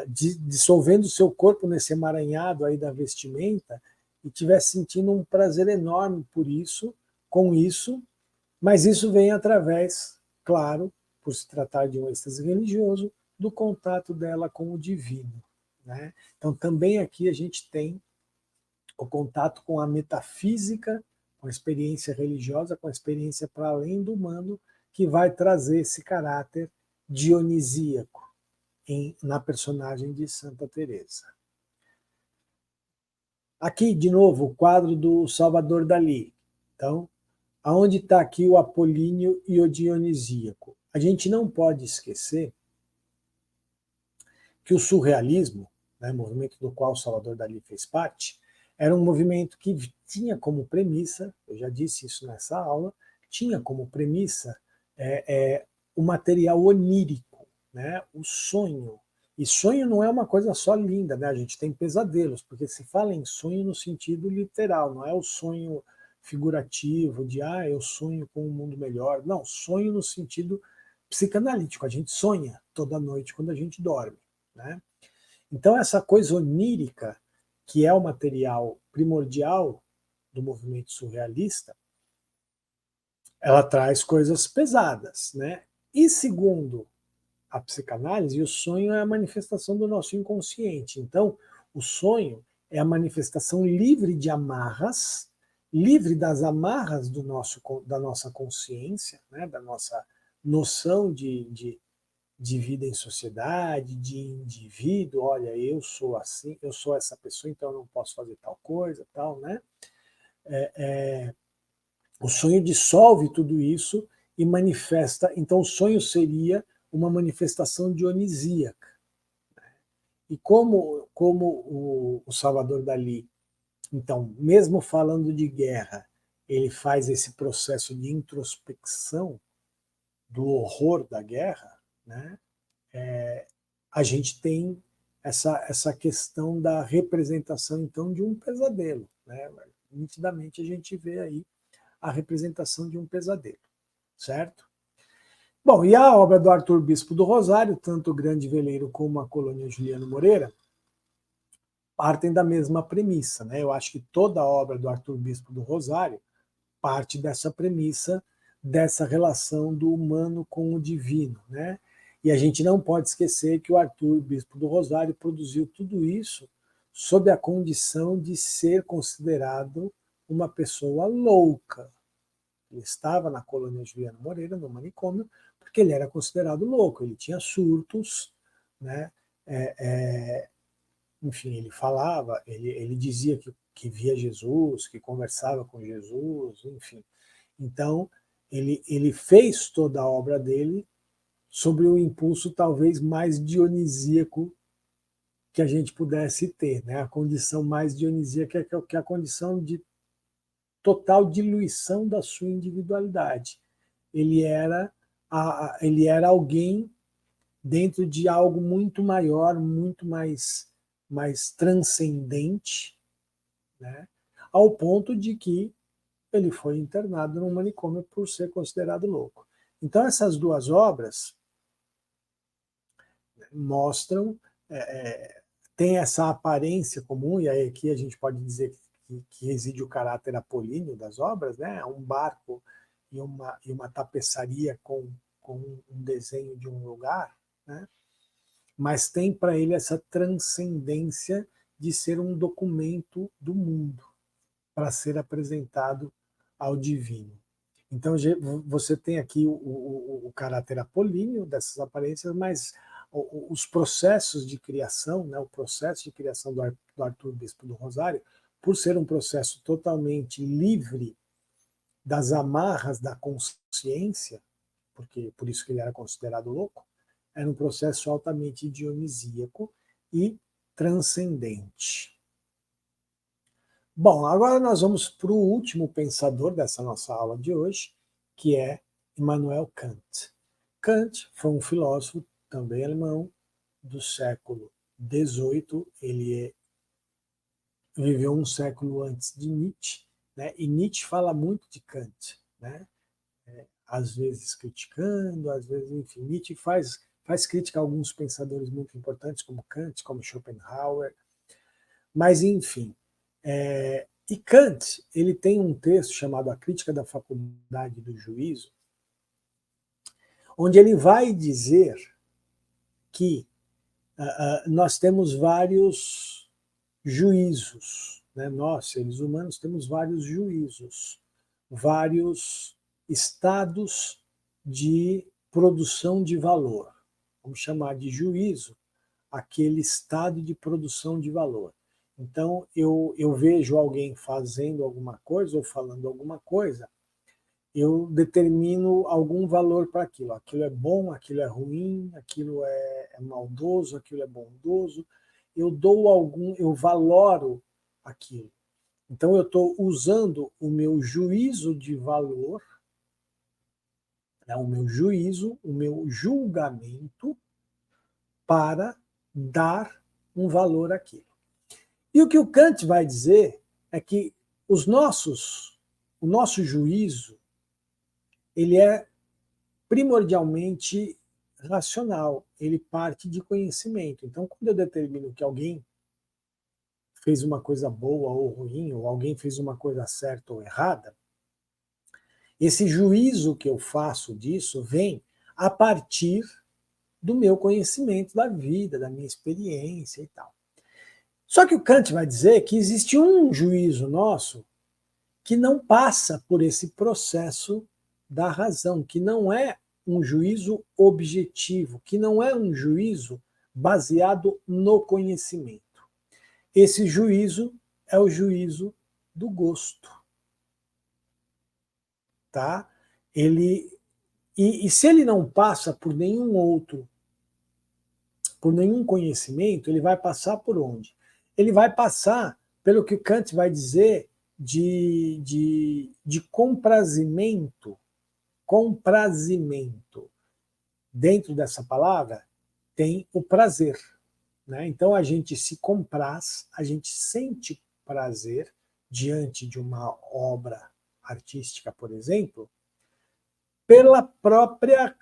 dissolvendo seu corpo nesse emaranhado aí da vestimenta, e tivesse sentindo um prazer enorme por isso, com isso, mas isso vem através, claro, por se tratar de um êxtase religioso, do contato dela com o divino, né? Então também aqui a gente tem o contato com a metafísica, com a experiência religiosa, com a experiência para além do humano, que vai trazer esse caráter dionisíaco na personagem de Santa Teresa. Aqui, de novo, o quadro do Salvador Dalí. Então, aonde está aqui o apolíneo e o dionisíaco? A gente não pode esquecer que o surrealismo, né, movimento do qual Salvador Dalí fez parte, era um movimento que tinha como premissa, eu já disse isso nessa aula, tinha como premissa o material onírico, né, o sonho. E sonho não é uma coisa só linda, né? A gente tem pesadelos, porque se fala em sonho no sentido literal, não é o sonho figurativo de eu sonho com um mundo melhor. Não, sonho no sentido psicanalítico. A gente sonha toda noite quando a gente dorme, né? Então essa coisa onírica, que é o material primordial do movimento surrealista, ela traz coisas pesadas, né? E segundo a psicanálise, o sonho é a manifestação do nosso inconsciente. Então, o sonho é a manifestação livre de amarras, livre das amarras da nossa consciência, né? Da nossa noção de vida em sociedade, de indivíduo. Olha, eu sou assim, eu sou essa pessoa, então eu não posso fazer tal coisa, tal, né? O sonho dissolve tudo isso e manifesta. Então, o sonho seria uma manifestação dionisíaca. E como o Salvador Dalí, então, mesmo falando de guerra, ele faz esse processo de introspecção do horror da guerra, né? A gente tem essa questão da representação, então, de um pesadelo, né? Nitidamente a gente vê aí a representação de um pesadelo, certo? Bom, e a obra do Arthur Bispo do Rosário, tanto o Grande Veleiro como a Colônia Juliano Moreira, partem da mesma premissa, né? Eu acho que toda a obra do Arthur Bispo do Rosário parte dessa premissa, dessa relação do humano com o divino, né? E a gente não pode esquecer que o Arthur Bispo do Rosário produziu tudo isso sob a condição de ser considerado uma pessoa louca. Ele estava na colônia Juliano Moreira, no manicômio, porque ele era considerado louco, ele tinha surtos, né? Enfim, ele falava, ele dizia que via Jesus, que conversava com Jesus, enfim. Então, ele fez toda a obra dele sobre o impulso talvez mais dionisíaco que a gente pudesse ter, né? A condição mais dionisíaca que é a condição de total diluição da sua individualidade. Ele era alguém dentro de algo muito maior, muito mais transcendente, né? Ao ponto de que ele foi internado num manicômio por ser considerado louco. Então essas duas obras mostram, tem essa aparência comum, e aí aqui a gente pode dizer que reside o caráter apolíneo das obras, né? Um barco e uma tapeçaria com um desenho de um lugar, né? Mas tem para ele essa transcendência de ser um documento do mundo para ser apresentado ao divino. Então você tem aqui o caráter apolíneo dessas aparências, mas os processos de criação, né, o processo de criação do Arthur Bispo do Rosário, por ser um processo totalmente livre das amarras da consciência, porque por isso que ele era considerado louco, era um processo altamente dionisíaco e transcendente. Bom, agora nós vamos para o último pensador dessa nossa aula de hoje, que é Immanuel Kant. Kant foi um filósofo, também alemão, do século XVIII. Ele viveu um século antes de Nietzsche, né? E Nietzsche fala muito de Kant, né? Às vezes criticando, às vezes, enfim, Nietzsche faz crítica a alguns pensadores muito importantes, como Kant, como Schopenhauer, mas, enfim. E Kant, ele tem um texto chamado A Crítica da Faculdade do Juízo, onde ele vai dizer que nós temos vários juízos, né? Nós, seres humanos, temos vários juízos, vários estados de produção de valor. Vamos chamar de juízo aquele estado de produção de valor. Então, eu vejo alguém fazendo alguma coisa ou falando alguma coisa, eu determino algum valor para aquilo. Aquilo é bom, aquilo é ruim, aquilo é maldoso, aquilo é bondoso. Eu valoro aquilo. Então eu estou usando o meu juízo de valor, né, o meu juízo, o meu julgamento para dar um valor àquilo. E o que o Kant vai dizer é que o nosso juízo, ele é primordialmente racional, ele parte de conhecimento. Então, quando eu determino que alguém fez uma coisa boa ou ruim, ou alguém fez uma coisa certa ou errada, esse juízo que eu faço disso vem a partir do meu conhecimento da vida, da minha experiência e tal. Só que o Kant vai dizer que existe um juízo nosso que não passa por esse processo da razão, que não é um juízo objetivo, que não é um juízo baseado no conhecimento. Esse juízo é o juízo do gosto. Tá? E se ele não passa por nenhum outro, por nenhum conhecimento, ele vai passar por onde? Ele vai passar pelo que Kant vai dizer de comprazimento. Comprazimento. Dentro dessa palavra tem o prazer. Né? Então a gente se compraz, a gente sente prazer diante de uma obra artística, por exemplo, pela própria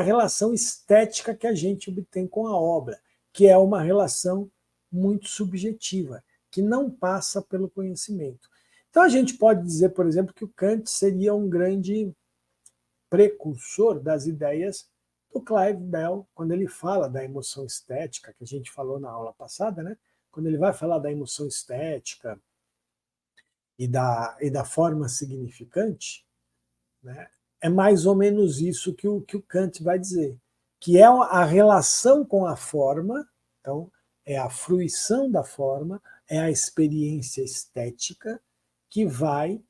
relação estética que a gente obtém com a obra, que é uma relação muito subjetiva, que não passa pelo conhecimento. Então a gente pode dizer, por exemplo, que o Kant seria um grande precursor das ideias do Clive Bell, quando ele fala da emoção estética, que a gente falou na aula passada, né? Quando ele vai falar da emoção estética e da forma significante, né? É mais ou menos isso que o Kant vai dizer, que é a relação com a forma, então é a fruição da forma, é a experiência estética que vai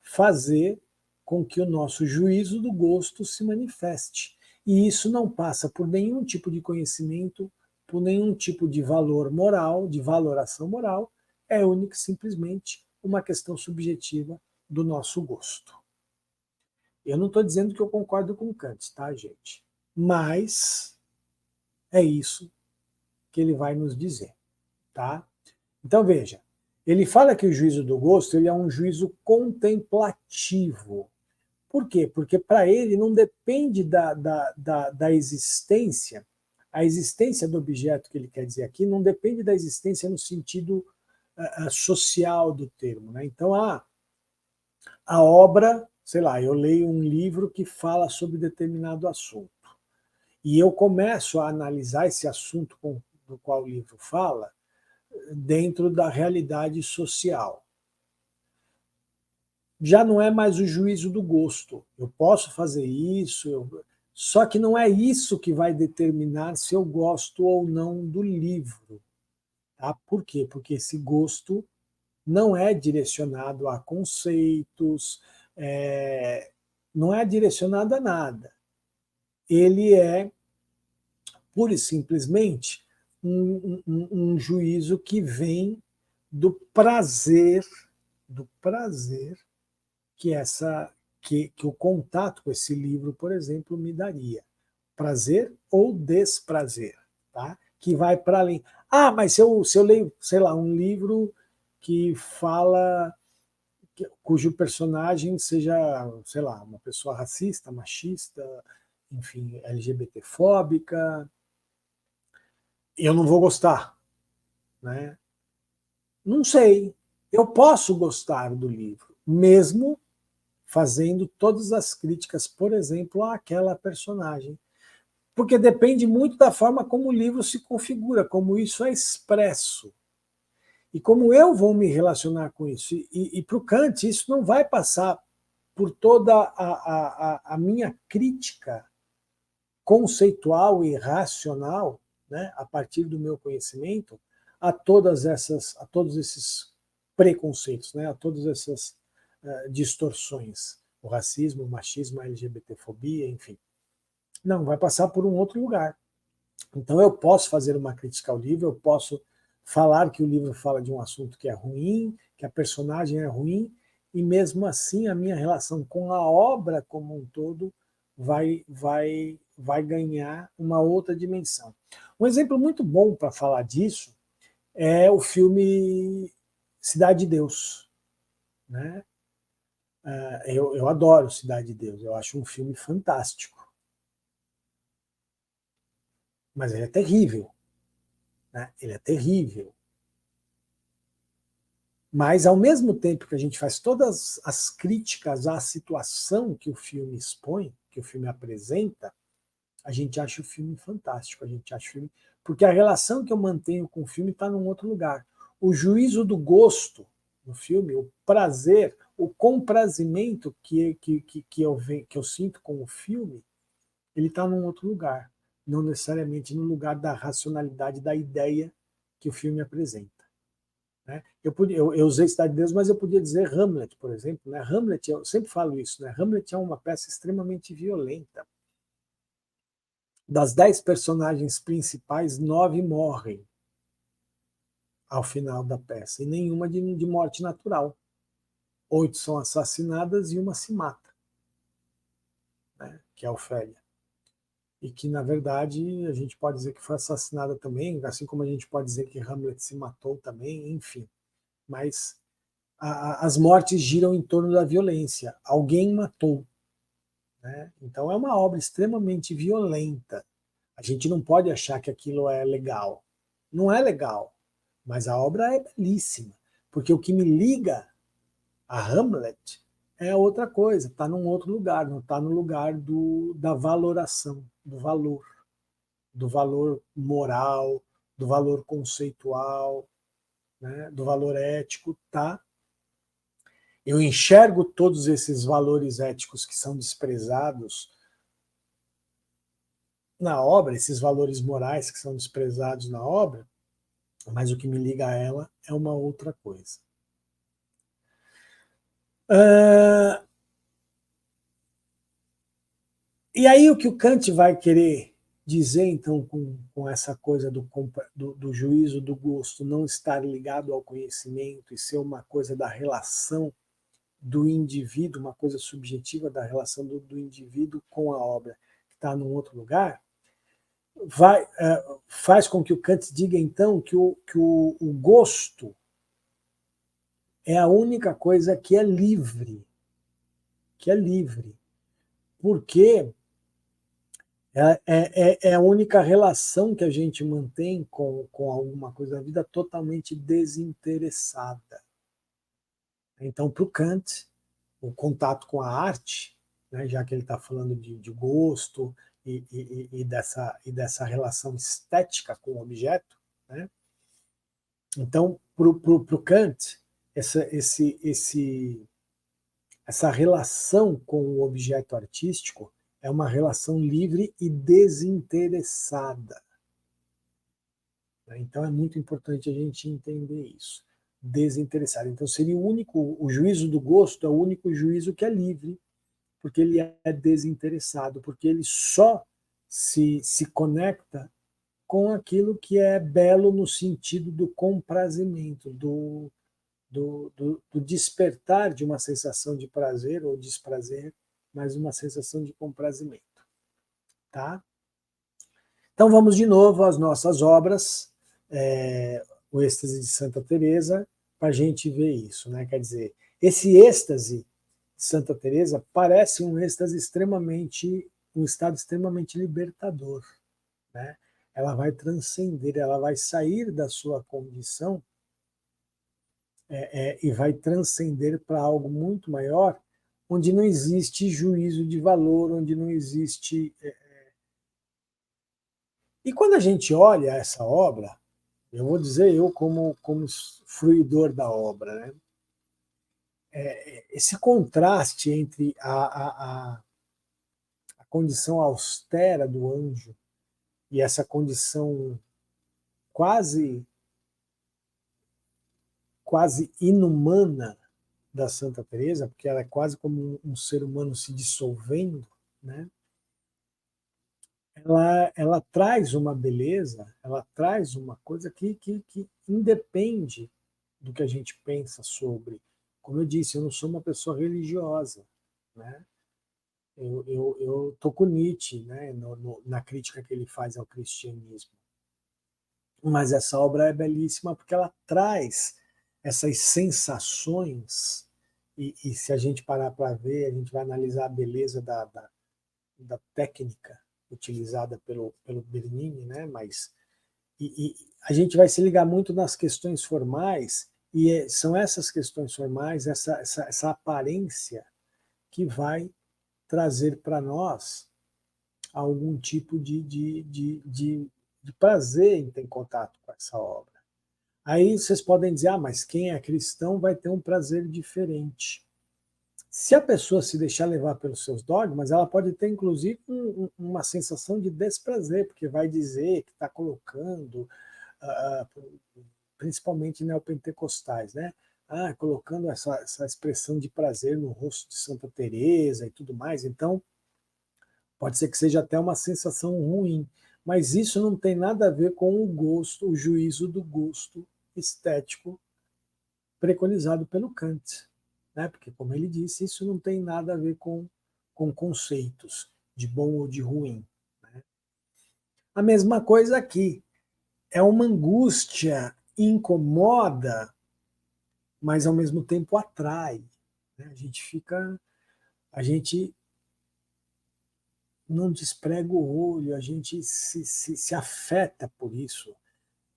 fazer com que o nosso juízo do gosto se manifeste. E isso não passa por nenhum tipo de conhecimento, por nenhum tipo de valor moral, de valoração moral, é única e simplesmente uma questão subjetiva do nosso gosto. Eu não estou dizendo que eu concordo com Kant, tá, gente? Mas é isso que ele vai nos dizer, tá? Então, veja, ele fala que o juízo do gosto ele é um juízo contemplativo. Por quê? Porque para ele não depende da existência, a existência do objeto que ele quer dizer aqui não depende da existência no sentido social do termo. Né? Então, a obra, sei lá, eu leio um livro que fala sobre determinado assunto e eu começo a analisar esse assunto do qual o livro fala dentro da realidade social. Já não é mais o juízo do gosto. Eu posso fazer isso, só que não é isso que vai determinar se eu gosto ou não do livro. Tá? Por quê? Porque esse gosto não é direcionado a conceitos, não é direcionado a nada. Ele é, pura e simplesmente, um juízo que vem do prazer que que o contato com esse livro, por exemplo, me daria. Prazer ou desprazer, tá? Que vai para além. Mas se eu leio, sei lá, um livro que fala, cujo personagem seja, sei lá, uma pessoa racista, machista, enfim, LGBTfóbica, eu não vou gostar, né? Não sei. Eu posso gostar do livro, mesmo fazendo todas as críticas, por exemplo, àquela personagem. Porque depende muito da forma como o livro se configura, como isso é expresso. E como eu vou me relacionar com isso. E para o Kant, isso não vai passar por toda a minha crítica conceitual e racional, né, a partir do meu conhecimento, a todos esses preconceitos, né, a todas essas distorções, o racismo, o machismo, a LGBTfobia, enfim. Não, vai passar por um outro lugar. Então eu posso fazer uma crítica ao livro, eu posso falar que o livro fala de um assunto que é ruim, que a personagem é ruim, e mesmo assim a minha relação com a obra como um todo vai ganhar uma outra dimensão. Um exemplo muito bom para falar disso é o filme Cidade de Deus. Né? Eu adoro Cidade de Deus, eu acho um filme fantástico, mas ele é terrível. Né? Ele é terrível. Mas, ao mesmo tempo que a gente faz todas as críticas à situação que o filme expõe, que o filme apresenta, a gente acha o filme fantástico, a gente acha o filme... Porque a relação que eu mantenho com o filme está num outro lugar. O juízo do gosto no filme, o prazer, o comprazimento que eu sinto com o filme, ele está num outro lugar. Não necessariamente no lugar da racionalidade da ideia que o filme apresenta. Né? Eu usei Cidade de Deus, mas eu podia dizer Hamlet, por exemplo. Né? Hamlet, eu sempre falo isso, né? Hamlet é uma peça extremamente violenta. Das 10 personagens principais, 9 morrem ao final da peça, e nenhuma de morte natural. 8 são assassinadas e uma se mata, né? Que é a Ofélia. E que, na verdade, a gente pode dizer que foi assassinada também, assim como a gente pode dizer que Hamlet se matou também, enfim. Mas as mortes giram em torno da violência. Alguém matou. Né? Então é uma obra extremamente violenta. A gente não pode achar que aquilo é legal. Não é legal, mas a obra é belíssima. Porque o que me liga a Hamlet é outra coisa, está num outro lugar, não está no lugar da valoração, do valor moral, do valor conceitual, né, do valor ético, tá? Eu enxergo todos esses valores éticos que são desprezados na obra, esses valores morais que são desprezados na obra, mas o que me liga a ela é uma outra coisa. E aí o que o Kant vai querer dizer, então, com essa coisa do juízo do gosto não estar ligado ao conhecimento e ser uma coisa da relação do indivíduo, uma coisa subjetiva da relação do indivíduo com a obra que está num outro lugar, faz com que o Kant diga, então, que o gosto é a única coisa que é livre. Que é livre. Porque é a única relação que a gente mantém com alguma coisa da vida totalmente desinteressada. Então, para o Kant, o contato com a arte, né, já que ele está falando de gosto e dessa relação estética com o objeto, né? Então, para o Kant, essa relação com o objeto artístico é uma relação livre e desinteressada. Então é muito importante a gente entender isso. Desinteressado. Então seria o juízo do gosto é o único juízo que é livre, porque ele é desinteressado, porque ele só se conecta com aquilo que é belo no sentido do comprazimento, do despertar de uma sensação de prazer ou desprazer, mas uma sensação de comprazimento. Tá? Então vamos de novo às nossas obras. o êxtase de Santa Teresa para a gente ver isso, né? Quer dizer, esse êxtase de Santa Teresa parece um êxtase um estado extremamente libertador, né? Ela vai transcender, ela vai sair da sua condição e vai transcender para algo muito maior, onde não existe juízo de valor, onde não existe. E quando a gente olha essa obra, eu vou dizer eu como fruidor da obra, né? Esse contraste entre a condição austera do anjo e essa condição quase quase inumana da Santa Teresa, porque ela é quase como um ser humano se dissolvendo, né? Ela traz uma beleza, ela traz uma coisa que independe do que a gente pensa sobre. Como eu disse, eu não sou uma pessoa religiosa, né? Eu tô com Nietzsche, né, na crítica que ele faz ao cristianismo. Mas essa obra é belíssima porque ela traz essas sensações, e se a gente parar para ver, a gente vai analisar a beleza da técnica utilizada pelo Bernini, né? Mas a gente vai se ligar muito nas questões formais, e são essas questões formais, essa aparência, que vai trazer para nós algum tipo de prazer em ter contato com essa obra. Aí vocês podem dizer, mas quem é cristão vai ter um prazer diferente. Se a pessoa se deixar levar pelos seus dogmas, ela pode ter, inclusive, uma sensação de desprazer, porque vai dizer que está colocando, principalmente neopentecostais, né? Colocando essa expressão de prazer no rosto de Santa Teresa e tudo mais. Então, pode ser que seja até uma sensação ruim, mas isso não tem nada a ver com o gosto, o juízo do gosto estético preconizado pelo Kant, né? Porque, como ele disse, isso não tem nada a ver com conceitos de bom ou de ruim, né? A mesma coisa aqui, é uma angústia, incomoda, mas ao mesmo tempo atrai, né? A gente não desprega o olho, a gente se afeta por isso.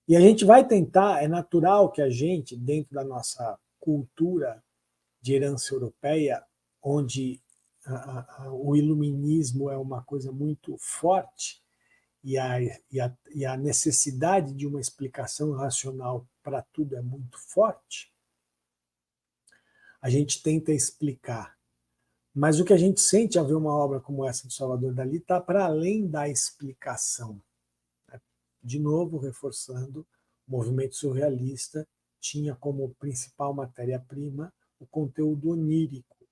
E a gente vai tentar, é natural que a gente, dentro da nossa cultura de herança europeia, onde o iluminismo é uma coisa muito forte, e a necessidade de uma explicação racional para tudo é muito forte, a gente tenta explicar. Mas o que a gente sente ao ver uma obra como essa do Salvador Dalí está para além da explicação. De novo, reforçando, o movimento surrealista tinha como principal matéria-prima o conteúdo onírico,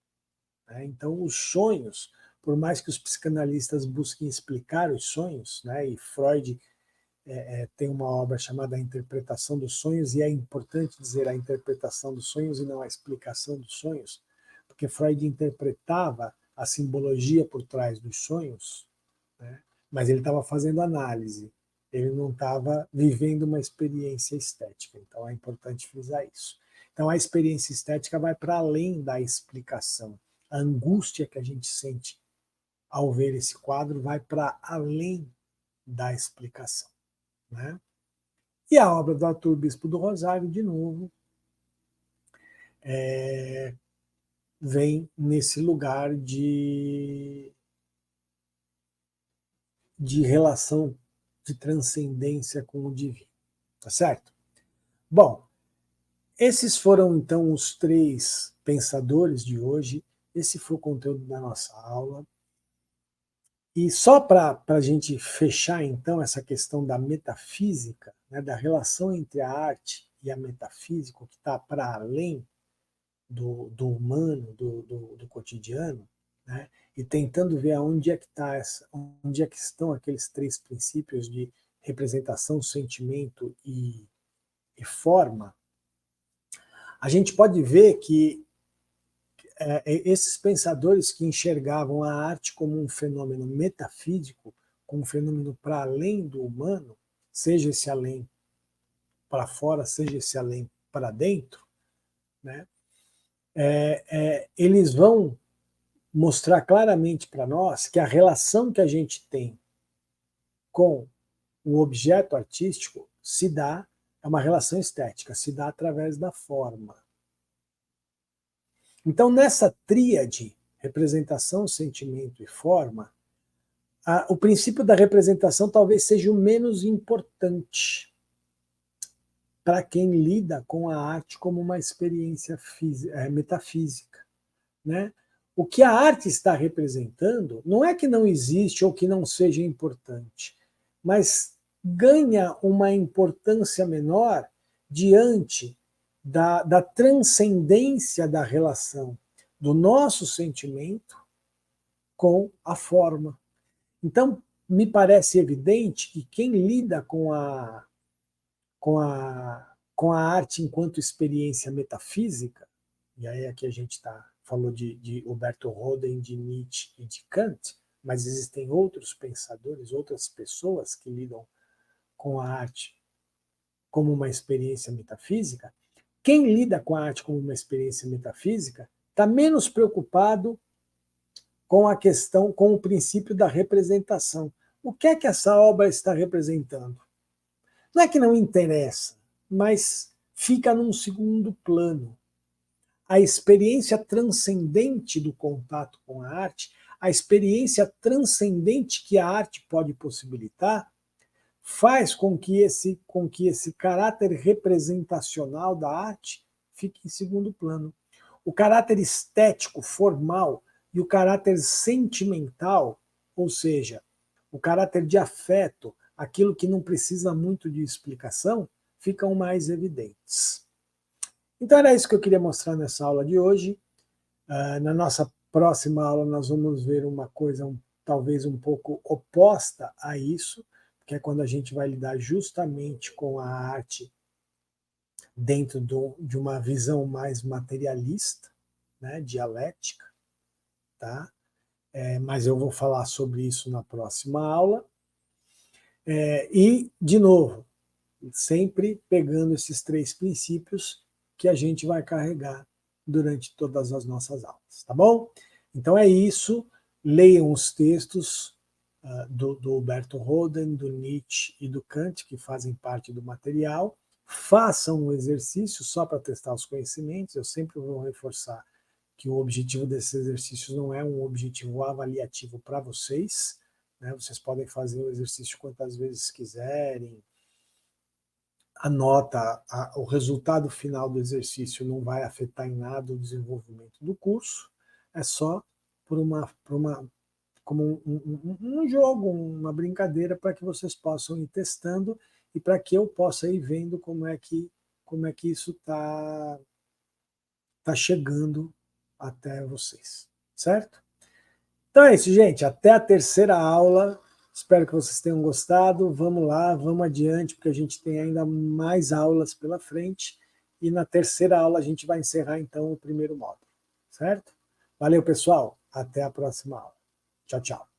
né? Então, os sonhos, por mais que os psicanalistas busquem explicar os sonhos, né, e Freud tem uma obra chamada A Interpretação dos Sonhos, e é importante dizer a interpretação dos sonhos e não a explicação dos sonhos, porque Freud interpretava a simbologia por trás dos sonhos, né, mas ele estava fazendo análise, ele não estava vivendo uma experiência estética. Então é importante frisar isso. Então a experiência estética vai para além da explicação. A angústia que a gente sente ao ver esse quadro vai para além da explicação, né? E a obra do Arthur Bispo do Rosário, de novo, vem nesse lugar de relação de transcendência com o divino, tá certo? Bom, esses foram então os três pensadores de hoje. Esse foi o conteúdo da nossa aula. E só para a gente fechar então essa questão da metafísica, né, da relação entre a arte e a metafísica, que está para além do humano, do cotidiano, né, e tentando ver onde é que estão aqueles três princípios de representação, sentimento e forma, a gente pode ver que esses pensadores que enxergavam a arte como um fenômeno metafísico, como um fenômeno para além do humano, seja esse além para fora, seja esse além para dentro, né, eles vão mostrar claramente para nós que a relação que a gente tem com o objeto artístico se dá, é uma relação estética, se dá através da forma. Então, nessa tríade, representação, sentimento e forma, o princípio da representação talvez seja o menos importante para quem lida com a arte como uma experiência metafísica, né? O que a arte está representando não é que não existe ou que não seja importante, mas ganha uma importância menor diante da transcendência da relação do nosso sentimento com a forma. Então, me parece evidente que quem lida com a arte enquanto experiência metafísica, e aí aqui a gente falou de Humberto Roden, de Nietzsche e de Kant, mas existem outros pensadores, outras pessoas que lidam com a arte como uma experiência metafísica. Quem lida com a arte como uma experiência metafísica está menos preocupado com a questão, com o princípio da representação. O que é que essa obra está representando? Não é que não interessa, mas fica num segundo plano. A experiência transcendente do contato com a arte, a experiência transcendente que a arte pode possibilitar, faz com que esse caráter representacional da arte fique em segundo plano. O caráter estético, formal, e o caráter sentimental, ou seja, o caráter de afeto, aquilo que não precisa muito de explicação, ficam mais evidentes. Então era isso que eu queria mostrar nessa aula de hoje. Na nossa próxima aula nós vamos ver uma coisa talvez um pouco oposta a isso, que é quando a gente vai lidar justamente com a arte dentro de uma visão mais materialista, né, dialética, tá? Mas eu vou falar sobre isso na próxima aula. E, de novo, sempre pegando esses 3 princípios que a gente vai carregar durante todas as nossas aulas, tá bom? Então é isso, leiam os textos do Humberto Roden, do Nietzsche e do Kant, que fazem parte do material, façam um exercício só para testar os conhecimentos, eu sempre vou reforçar que o objetivo desses exercícios não é um objetivo avaliativo para vocês, né? Vocês podem fazer o exercício quantas vezes quiserem, o resultado final do exercício não vai afetar em nada o desenvolvimento do curso, é só como um jogo, uma brincadeira para que vocês possam ir testando e para que eu possa ir vendo como é que isso está chegando até vocês, certo? Então é isso, gente. Até a terceira aula. Espero que vocês tenham gostado. Vamos lá, vamos adiante, porque a gente tem ainda mais aulas pela frente. E na terceira aula a gente vai encerrar, então, o primeiro módulo, certo? Valeu, pessoal. Até a próxima aula. Tchau, tchau.